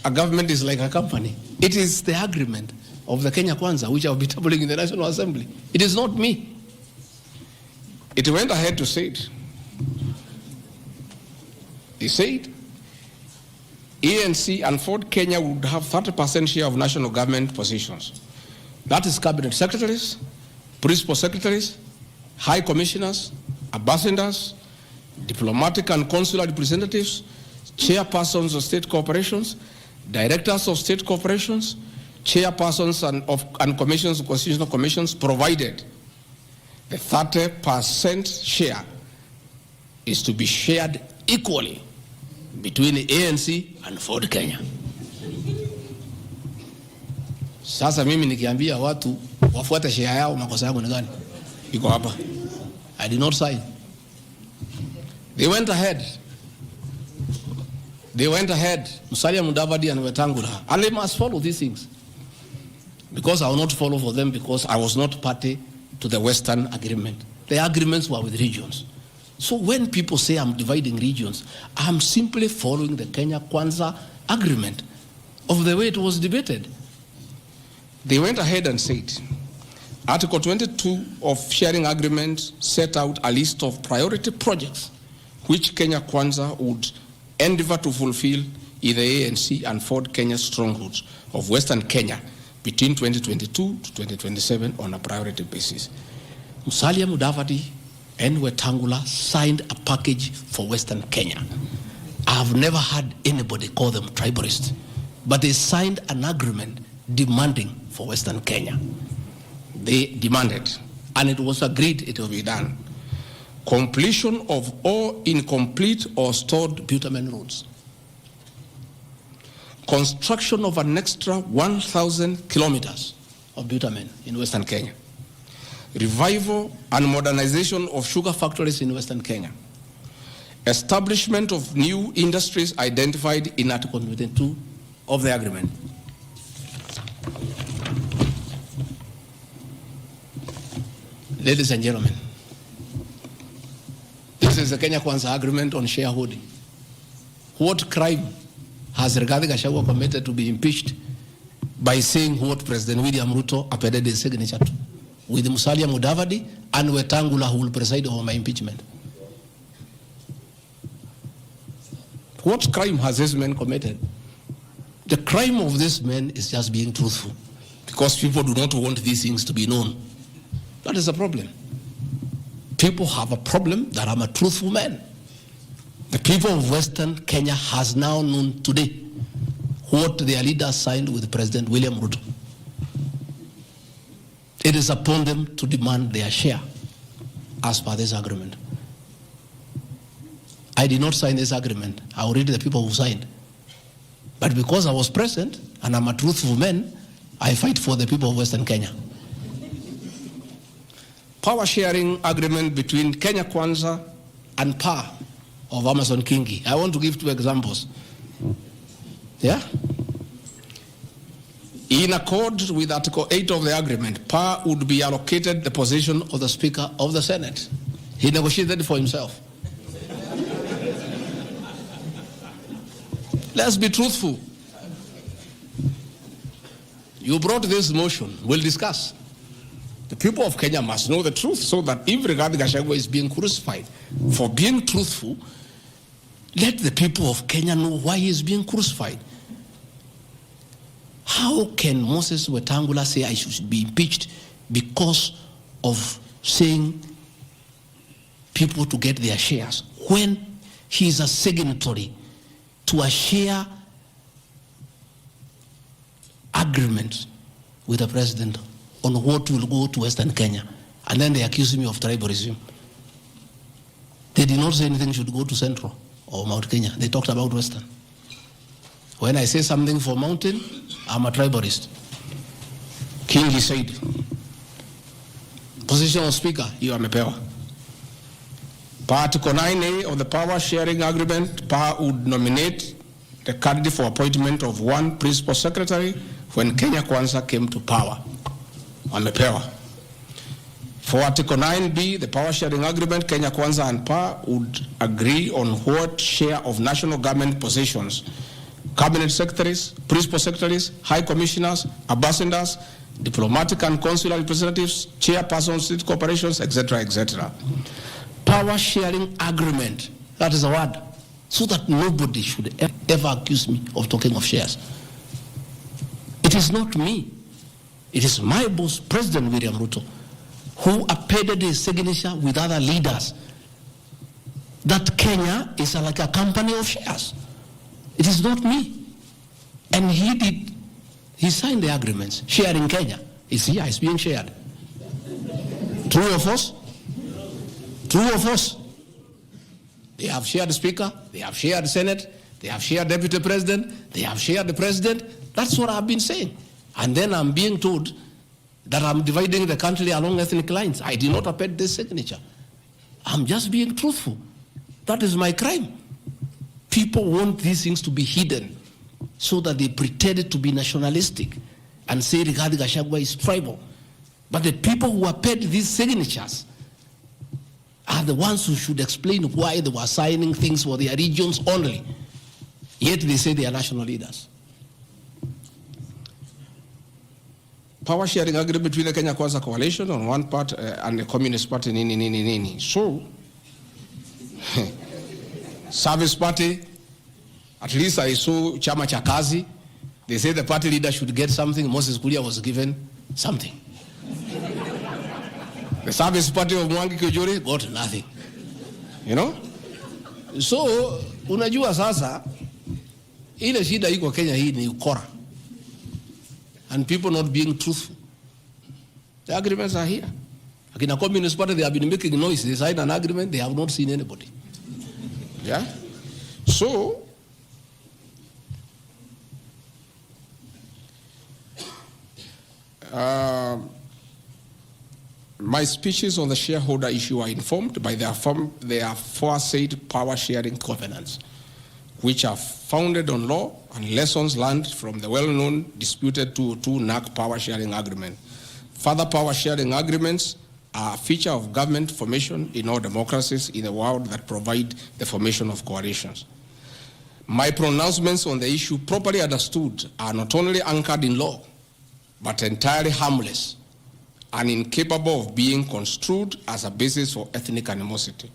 [SPEAKER 2] a government is like a company. It is the agreement of the Kenya Kwanza, which I will be tabling in the National Assembly. It is not me. It went ahead to say it. He said, ANC and Ford Kenya would have 30% share of national government positions. That is cabinet secretaries, principal secretaries, high commissioners, ambassadors, diplomatic and consular representatives, chairpersons of state corporations, directors of state corporations, chairpersons and commissions, constitutional commissions, provided the 30% share is to be shared equally between the ANC and Ford Kenya. Sasa mimi nikiambia watu wafuate share yao, makosa yangu ni gani? Iko hapa. I did not sign. They went ahead, Musalia Mudavadi and Wetangula, and they must follow these things. Because I will not follow for them, because I was not party to the Western agreement. The agreements were with regions. So when people say I'm dividing regions, I'm simply following the Kenya Kwanza agreement of the way it was debated. They went ahead and said, Article 22 of sharing agreement set out a list of priority projects which Kenya Kwanza would endeavor to fulfill in the ANC and Ford Kenya strongholds of Western Kenya between 2022 to 2027 on a priority basis. Musalia Mudavadi and Wetangula signed a package for Western Kenya. I've never had anybody call them tribalists, but they signed an agreement demanding for Western Kenya. They demanded, and it was agreed it will be done, completion of all incomplete or stored bitumen roads, construction of an extra 1,000 kilometers of bitumen in Western Kenya, revival and modernization of sugar factories in Western Kenya, establishment of new industries identified in Article 22 of the agreement.
[SPEAKER 1] Ladies and gentlemen, this is the Kenya Kwanza Agreement on shareholding. What crime has Rigathi Gachagua committed to be impeached by saying what President William Ruto appended his signature to, with Musalia Mudavadi and Wetangula, who will preside over my impeachment? What crime has this man committed? The crime of this man is just being truthful, because people do not want these things to be known. That is the problem. People have a problem that I'm a truthful man. The people of Western Kenya has now known today what their leaders signed with President William Ruto. It is upon them to demand their share as per this agreement. I did not sign this agreement. I will read the people who signed. But because I was present and I'm a truthful man, I fight for the people of Western Kenya. Power sharing agreement between Kenya Kwanza and PAR of Amason Kingi. I want to give 2 examples. Yeah? In accord with Article 8 of the agreement, PAR would be allocated the position of the Speaker of the Senate. He negotiated for himself. Let's be truthful. You brought this motion. We'll discuss. The people of Kenya must know the truth, so that if Rigathi Gachagua is being crucified for being truthful, let the people of Kenya know why he is being crucified. How can Moses Wetangula say I should be impeached because of saying people to get their shares, when he is a signatory to a share agreement with the president on what will go to Western Kenya? And then they accuse me of tribalism. They did not say anything should go to Central or Mount Kenya. They talked about Western. When I say something for Mountain, I'm a tribalist. King, he said, position of Speaker, you are Mepewa. Article 9A of the Power Sharing Agreement, PAR would nominate the candidate for appointment of 1 principal secretary when Kenya Kwanza came to power. Amepewa. For Article 9B, the Power Sharing Agreement, Kenya Kwanza and PAR would agree on what share of national government positions, cabinet secretaries, principal secretaries, high commissioners, ambassadors, diplomatic and consular representatives, chairpersons, state corporations, etc., etc. Power sharing agreement, that is a word, so that nobody should ever accuse me of talking of shares. It is not me. It is my boss, President William Ruto, who appended his signature with other leaders that Kenya is like a company of shares. It is not me. And he signed the agreements. Sharing Kenya is here, it's being shared. True or false? True or false? They have shared the Speaker, they have shared the Senate, they have shared Deputy President, they have shared the President. That's what I've been saying. And then I'm being told that I'm dividing the country along ethnic lines. I did not append this signature. I'm just being truthful. That is my crime. People want these things to be hidden so that they pretend to be nationalistic and say Rigathi Gachagua is tribal. But the people who append these signatures are the ones who should explain why they were signing things for their regions only. Yet they say they are national leaders. Power sharing agreement between the Kenya Kwanza coalition on one part and the Communist Party, nini. So, Service Party, at least I saw Chama cha Kazi. They say the party leader should get something. Moses Kuria was given something. The Service Party of Mwangi Kiujuri got nothing. You know? So, unajua sasa, ile shida iko Kenya hii ni ukora. And people not being truthful. The agreements are here. Like in a Communist Party, they have been making noise. They signed an agreement, they have not seen anybody. Yeah? So, my speeches on the shareholder issue are informed by their aforesaid power sharing covenants, which are founded on law and lessons learned from the well-known disputed 202 NAC power sharing agreement. Further power sharing agreements are a feature of government formation in all democracies in the world that provide the formation of coalitions. My pronouncements on the issue, properly understood, are not only anchored in law, but entirely harmless and incapable of being construed as a basis for ethnic animosity,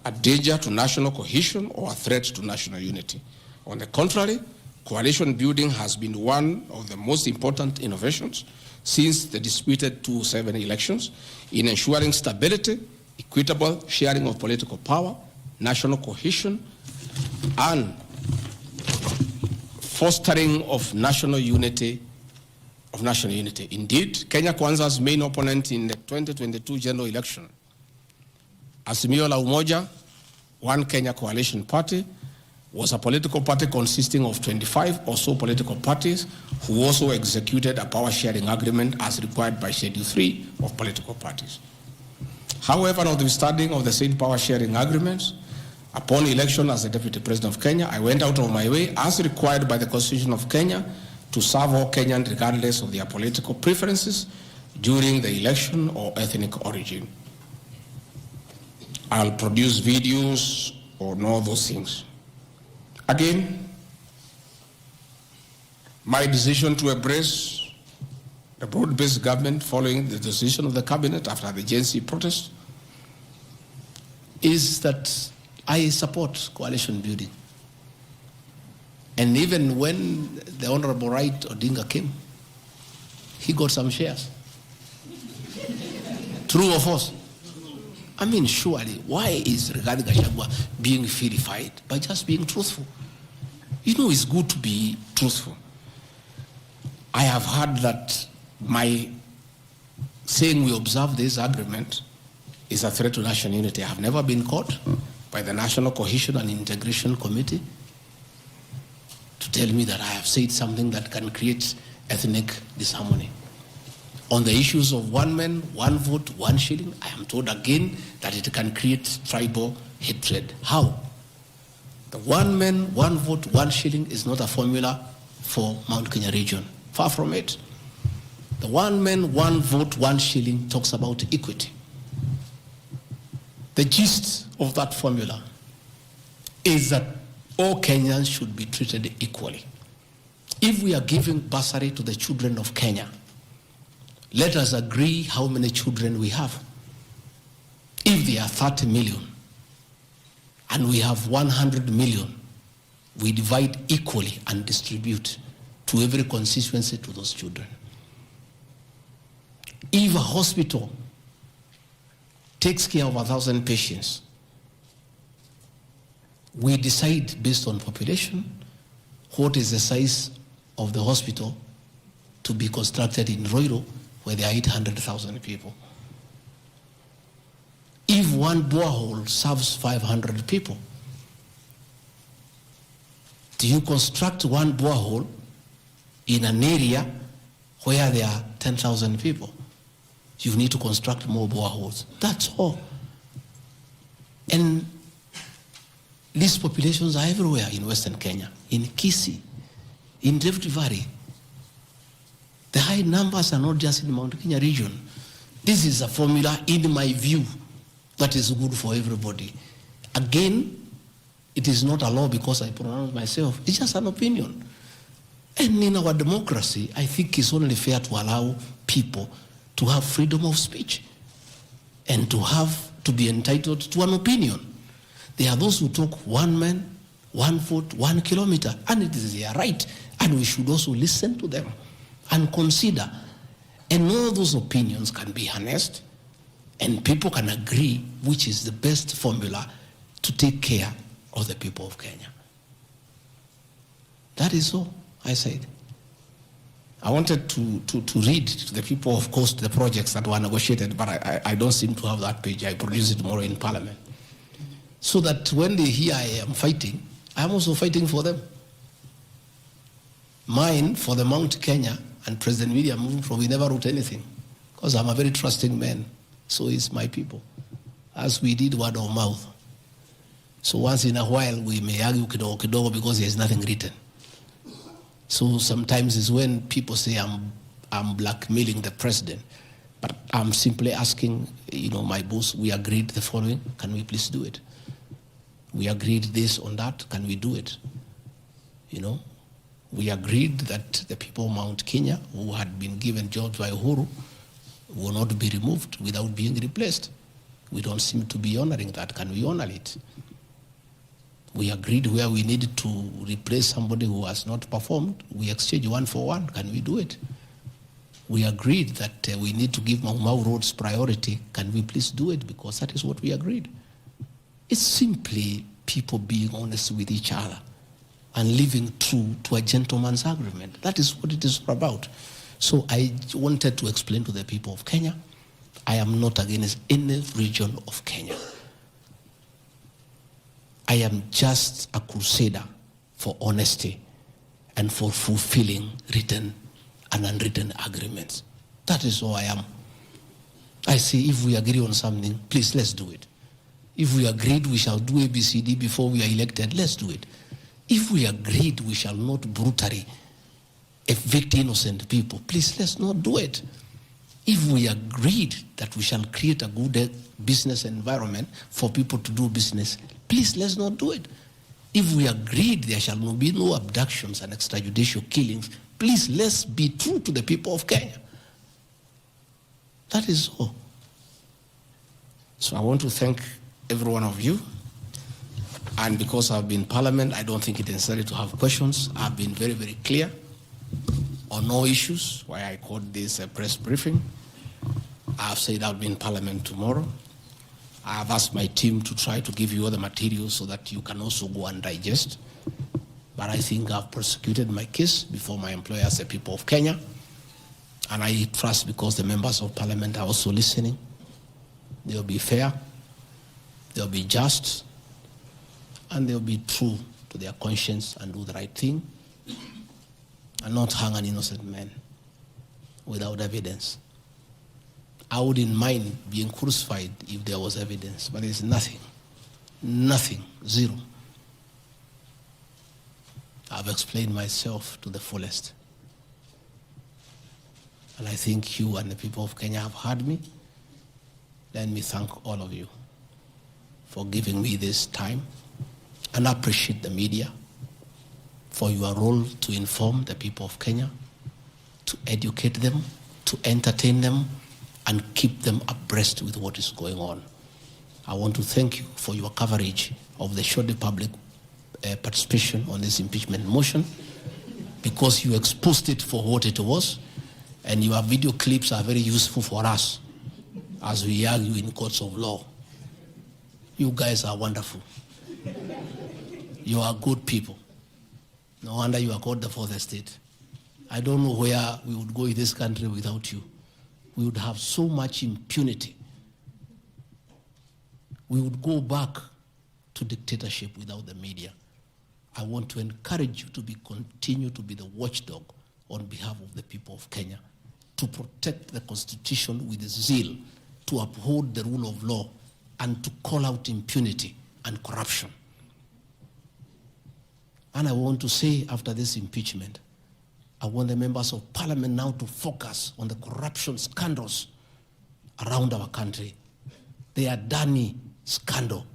[SPEAKER 1] a danger to national cohesion, or a threat to national unity. On the contrary, coalition building has been one of the most important innovations since the disputed 2007 elections in ensuring stability, equitable sharing of political power, national cohesion, and fostering of national unity. Indeed, Kenya Kwanza's main opponent in the 2022 general election, Azimio la Umoja, One Kenya Coalition Party, was a political party consisting of 25 or so political parties who also executed a power-sharing agreement as required by Schedule 3 of political parties. However, notwithstanding of the said power-sharing agreements, upon election as the Deputy President of Kenya, I went out of my way, as required by the Constitution of Kenya, to serve all Kenyans regardless of their political preferences during the election or ethnic origin. I'll produce videos on all those things. Again, my decision to embrace the broad-based government following the decision of the cabinet after the Gen Z protest is that I support coalition building. And even when the Honorable Right Odinga came, he got some shares. True or false? I mean, surely, why is Rigathi Gachagua being vilified? By just being truthful. You know, it's good to be truthful. I have heard that my saying we observe this agreement is a threat to national unity. I have never been caught by the National Cohesion and Integration Committee to tell me that I have said something that can create ethnic disharmony. On the issues of one man, one vote, one shilling, I am told again that it can create tribal hatred. How? The one man, one vote, one shilling is not a formula for Mount Kenya region. Far from it. The one man, one vote, one shilling talks about equity. The gist of that formula is that all Kenyans should be treated equally. If we are giving bursary to the children of Kenya, let us agree how many children we have. If there are 30 million and we have 100 million, we divide equally and distribute to every constituency to those children. If a hospital takes care of 1,000 patients, we decide based on population what is the size of the hospital to be constructed in Roiro, where there are 800,000 people. If one borehole serves 500 people, do you construct one borehole in an area where there are 10,000 people? You need to construct more boreholes. That's all. And these populations are everywhere in Western Kenya, in Kisii, in Rift Valley. The high numbers are not just in Mount Kenya region. This is a formula, in my view, that is good for everybody. Again, it is not a law because I pronounce myself. It's just an opinion. And in our democracy, I think it's only fair to allow people to have freedom of speech and to be entitled to an opinion. There are those who talk one man, one vote, 1 kilometer, and it is their right. And we should also listen to them and consider. And all those opinions can be harnessed and people can agree which is the best formula to take care of the people of Kenya. That is all I said. I wanted to read to the people, of course, the projects that were negotiated, but I don't seem to have that page. I produce it tomorrow in Parliament. So that when they hear I am fighting, I am also fighting for them. Mine, for the Mount Kenya and President William Ruto, we never wrote anything because I'm a very trusting man. So is my people, as we did word of mouth. So once in a while, we may argue kidogo because there's nothing written. So sometimes it's when people say I'm blackmailing the president.
[SPEAKER 2] But I'm simply asking, my boss, we agreed the following, can we please do it? We agreed this on that, can we do it? We agreed that the people of Mount Kenya who had been given jobs by Uhuru will not be removed without being replaced. We don't seem to be honoring that. Can we honor it? We agreed where we needed to replace somebody who has not performed, we exchange 1 for 1. Can we do it? We agreed that we need to give Mau Mau roads priority. Can we please do it? Because that is what we agreed. It's simply people being honest with each other and living true to a gentleman's agreement. That is what it is about. So I wanted to explain to the people of Kenya, I am not against any region of Kenya. I am just a crusader for honesty and for fulfilling written and unwritten agreements. That is all I am. I say if we agree on something, please let's do it. If we agreed we shall do ABCD before we are elected, let's do it. If we agreed we shall not brutally evict innocent people, please let's not do it. If we agreed that we shall create a good business environment for people to do business, please let's not do it. If we agreed there shall be no abductions and extrajudicial killings, please let's be true to the people of Kenya. That is all. So I want to thank every one of you. And because I've been in Parliament, I don't think it's necessary to have questions. I've been very, very clear on all issues, why I called this a press briefing. I've said I'll be in Parliament tomorrow. I've asked my team to try to give you all the materials so that you can also go and digest. But I think I've prosecuted my case before my employers, the people of Kenya. And I trust because the members of Parliament are also listening. They'll be fair, they'll be just, and they'll be true to their conscience and do the right thing, and not hang an innocent man without evidence. I wouldn't mind being crucified if there was evidence, but there's nothing, zero. I've explained myself to the fullest. And I think you and the people of Kenya have heard me. Let me thank all of you for giving me this time, and I appreciate the media for your role to inform the people of Kenya, to educate them, to entertain them, and keep them abreast with what is going on. I want to thank you for your coverage of the short public participation on this impeachment motion, because you exposed it for what it was, and your video clips are very useful for us as we argue in courts of law. You guys are wonderful. You are good people. No wonder you are called the fourth estate. I don't know where we would go in this country without you. We would have so much impunity. We would go back to dictatorship without the media. I want to encourage you to continue to be the watchdog on behalf of the people of Kenya, to protect the Constitution with zeal, to uphold the rule of law, and to call out impunity and corruption. And I want to say, after this impeachment, I want the members of Parliament now to focus on the corruption scandals around our country. The Adani scandal,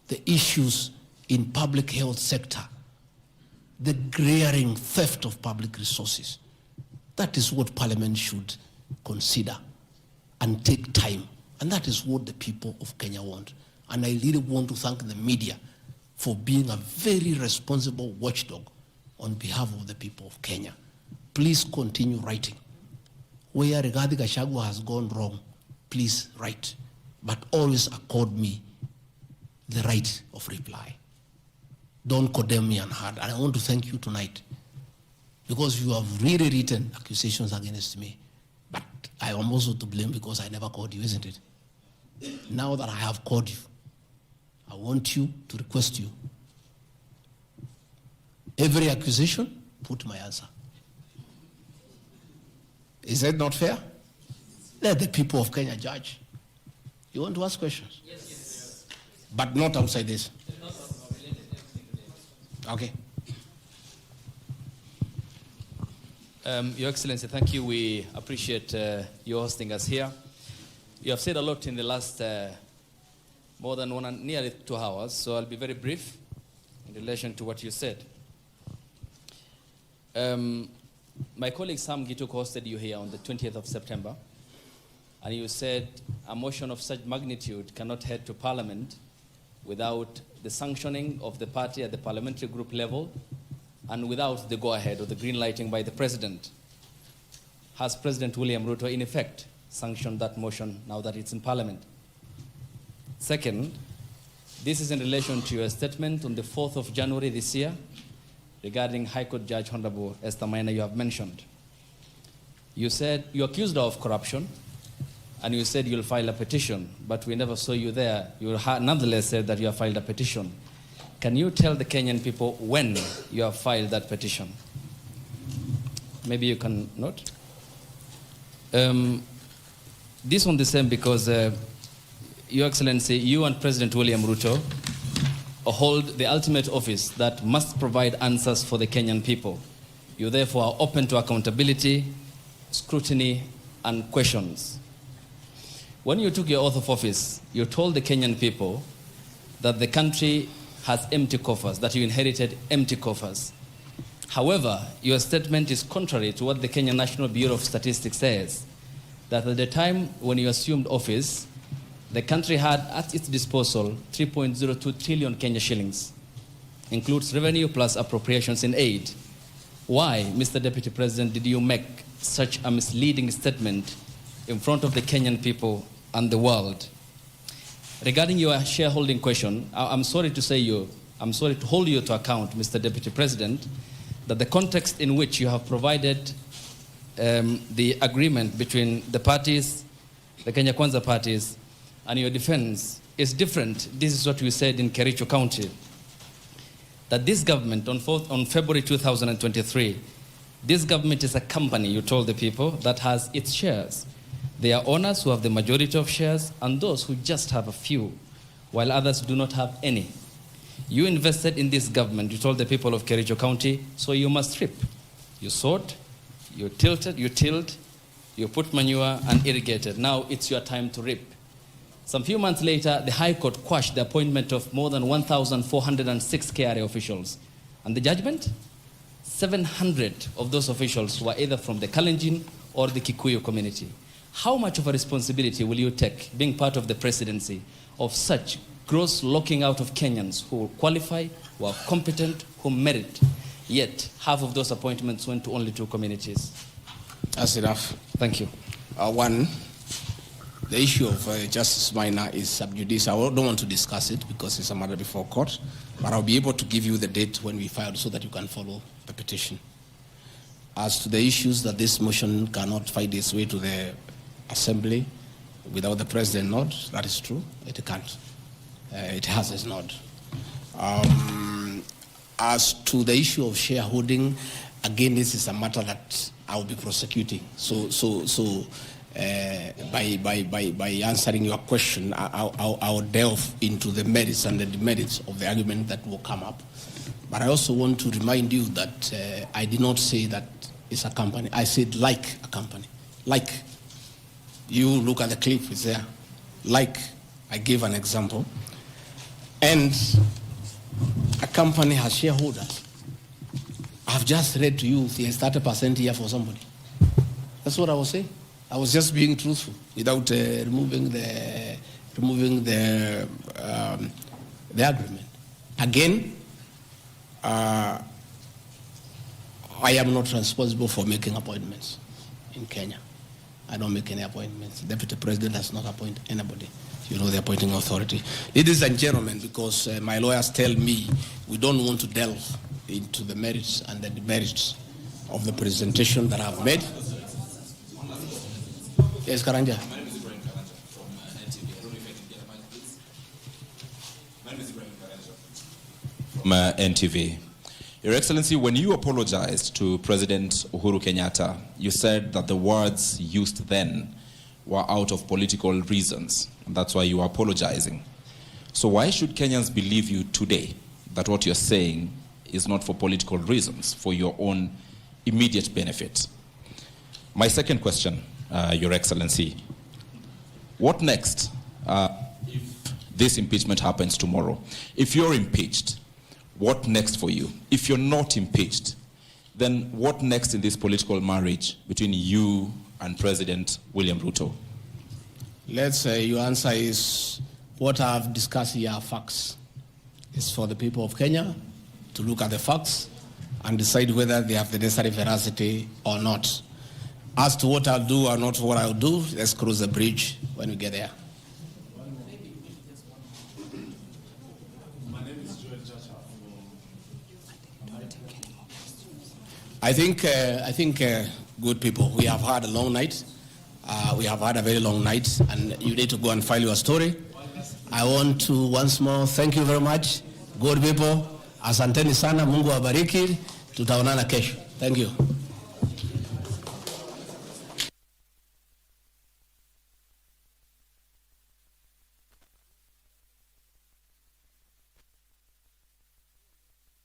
[SPEAKER 2] the issues in public health sector, the glaring theft of public resources. That is what Parliament should consider and take time. And that is what the people of Kenya want. And I really want to thank the media for being a very responsible watchdog on behalf of the people of Kenya. Please continue writing. Where regarding Gachagua has gone wrong, please write. But always accord me the right of reply. Don't condemn me unheard. And I want to thank you tonight, because you have really written accusations against me. But I am also to blame because I never called you, isn't it? Now that I have called you, I want you to request you. Every accusation, put my answer. Is that not fair? Let the people of Kenya judge. You want to ask questions? Yes. But not outside this. Okay.
[SPEAKER 3] Your Excellency, thank you. We appreciate you hosting us here. You have said a lot in the last more than nearly 2 hours, so I'll be very brief in relation to what you said. My colleague Sam Gituk hosted you here on the 20th of September, and you said a motion of such magnitude cannot head to Parliament without the sanctioning of the party at the parliamentary group level and without the go-ahead or the green lighting by the President. Has President William Ruto, in effect, sanctioned that motion now that it's in Parliament? Second, this is in relation to your statement on the 4th of January this year regarding High Court Judge Honorable Esther Maina you have mentioned. You said you accused her of corruption, and you said you'll file a petition, but we never saw you there. You nonetheless said that you have filed a petition. Can you tell the Kenyan people when you have filed that petition? Maybe you can note. This one the same because, Your Excellency, you and President William Ruto hold the ultimate office that must provide answers for the Kenyan people. You therefore are open to accountability, scrutiny, and questions. When you took your oath of office, you told the Kenyan people that the country has empty coffers, that you inherited empty coffers. However, your statement is contrary to what the Kenya National Bureau of Statistics says, that at the time when you assumed office, the country had at its disposal 3.02 trillion Kenya shillings, includes revenue plus appropriations in aid. Why, Mr. Deputy President, did you make such a misleading statement in front of the Kenyan people and the world? Regarding your shareholding question, I'm sorry to hold you to account, Mr. Deputy President, that the context in which you have provided the agreement between the parties, the Kenya Kwanza parties, and your defense is different. This is what we said in Kericho County, that this government on February 2023, this government is a company, you told the people, that has its shares. There are owners who have the majority of shares and those who just have a few, while others do not have any. You invested in this government, you told the people of Kericho County, so you must reap. You sowed, you tilled, you put manure and irrigated. Now it's your time to reap. Some few months later, the High Court quashed the appointment of more than 1,406 KRA officials. And the judgment? 700 of those officials were either from the Kalenjin or the Kikuyu community. How much of a responsibility will you take, being part of the presidency, of such gross locking out of Kenyans who qualify, who are competent, who merit, yet half of those appointments went to only 2 communities?
[SPEAKER 1] That's enough.
[SPEAKER 3] Thank you.
[SPEAKER 1] One, the issue of Justice Minor is sub judice. I don't want to discuss it because it's a matter before court, but I'll be able to give you the date when we filed so that you can follow the petition. As to the issues that this motion cannot find its way to the Assembly without the President nod, that is true. It can't. It has its nod. As to the issue of shareholding, again, this is a matter that I'll be prosecuting. By answering your question, I'll delve into the merits and the demerits of the argument that will come up. But I also want to remind you that I did not say that it's a company. I said like a company. Like. You look at the clip, it's there. Like, I gave an example. And a company has shareholders. I've just read to you there's 30% here for somebody. That's what I was saying. I was just being truthful without removing the agreement. Again, I am not responsible for making appointments in Kenya. I don't make any appointments. The Deputy President does not appoint anybody. You know, the appointing authority. Ladies and gentlemen, because my lawyers tell me we don't want to delve into the merits and the demerits of the presentation that I've made. Yes, Karanja.
[SPEAKER 4] My name is Ibrahim Karanja from NTV. I don't know if I can get a mic, please. My name is Ibrahim Karanja from NTV. Your Excellency, when you apologized to President Uhuru Kenyatta, you said that the words used then were out of political reasons. And that's why you are apologizing. So why should Kenyans believe you today that what you're saying is not for political reasons, for your own immediate benefit. My second question, Your Excellency, what next if this impeachment happens tomorrow? If you're impeached, what next for you? If you're not impeached, then what next in this political marriage between you and President William Ruto?
[SPEAKER 1] Let's say your answer is what I've discussed here are facts. It's for the people of Kenya to look at the facts and decide whether they have the necessary veracity or not. As to what I'll do or not what I'll do, let's cross the bridge when we get there. I think, good people, we have had a long night. We have had a very long night, and you need to go and file your story. I want to once more thank you very much. Good people, asanteni sana, Mungu awabariki. Tutaonana kesho. Thank you.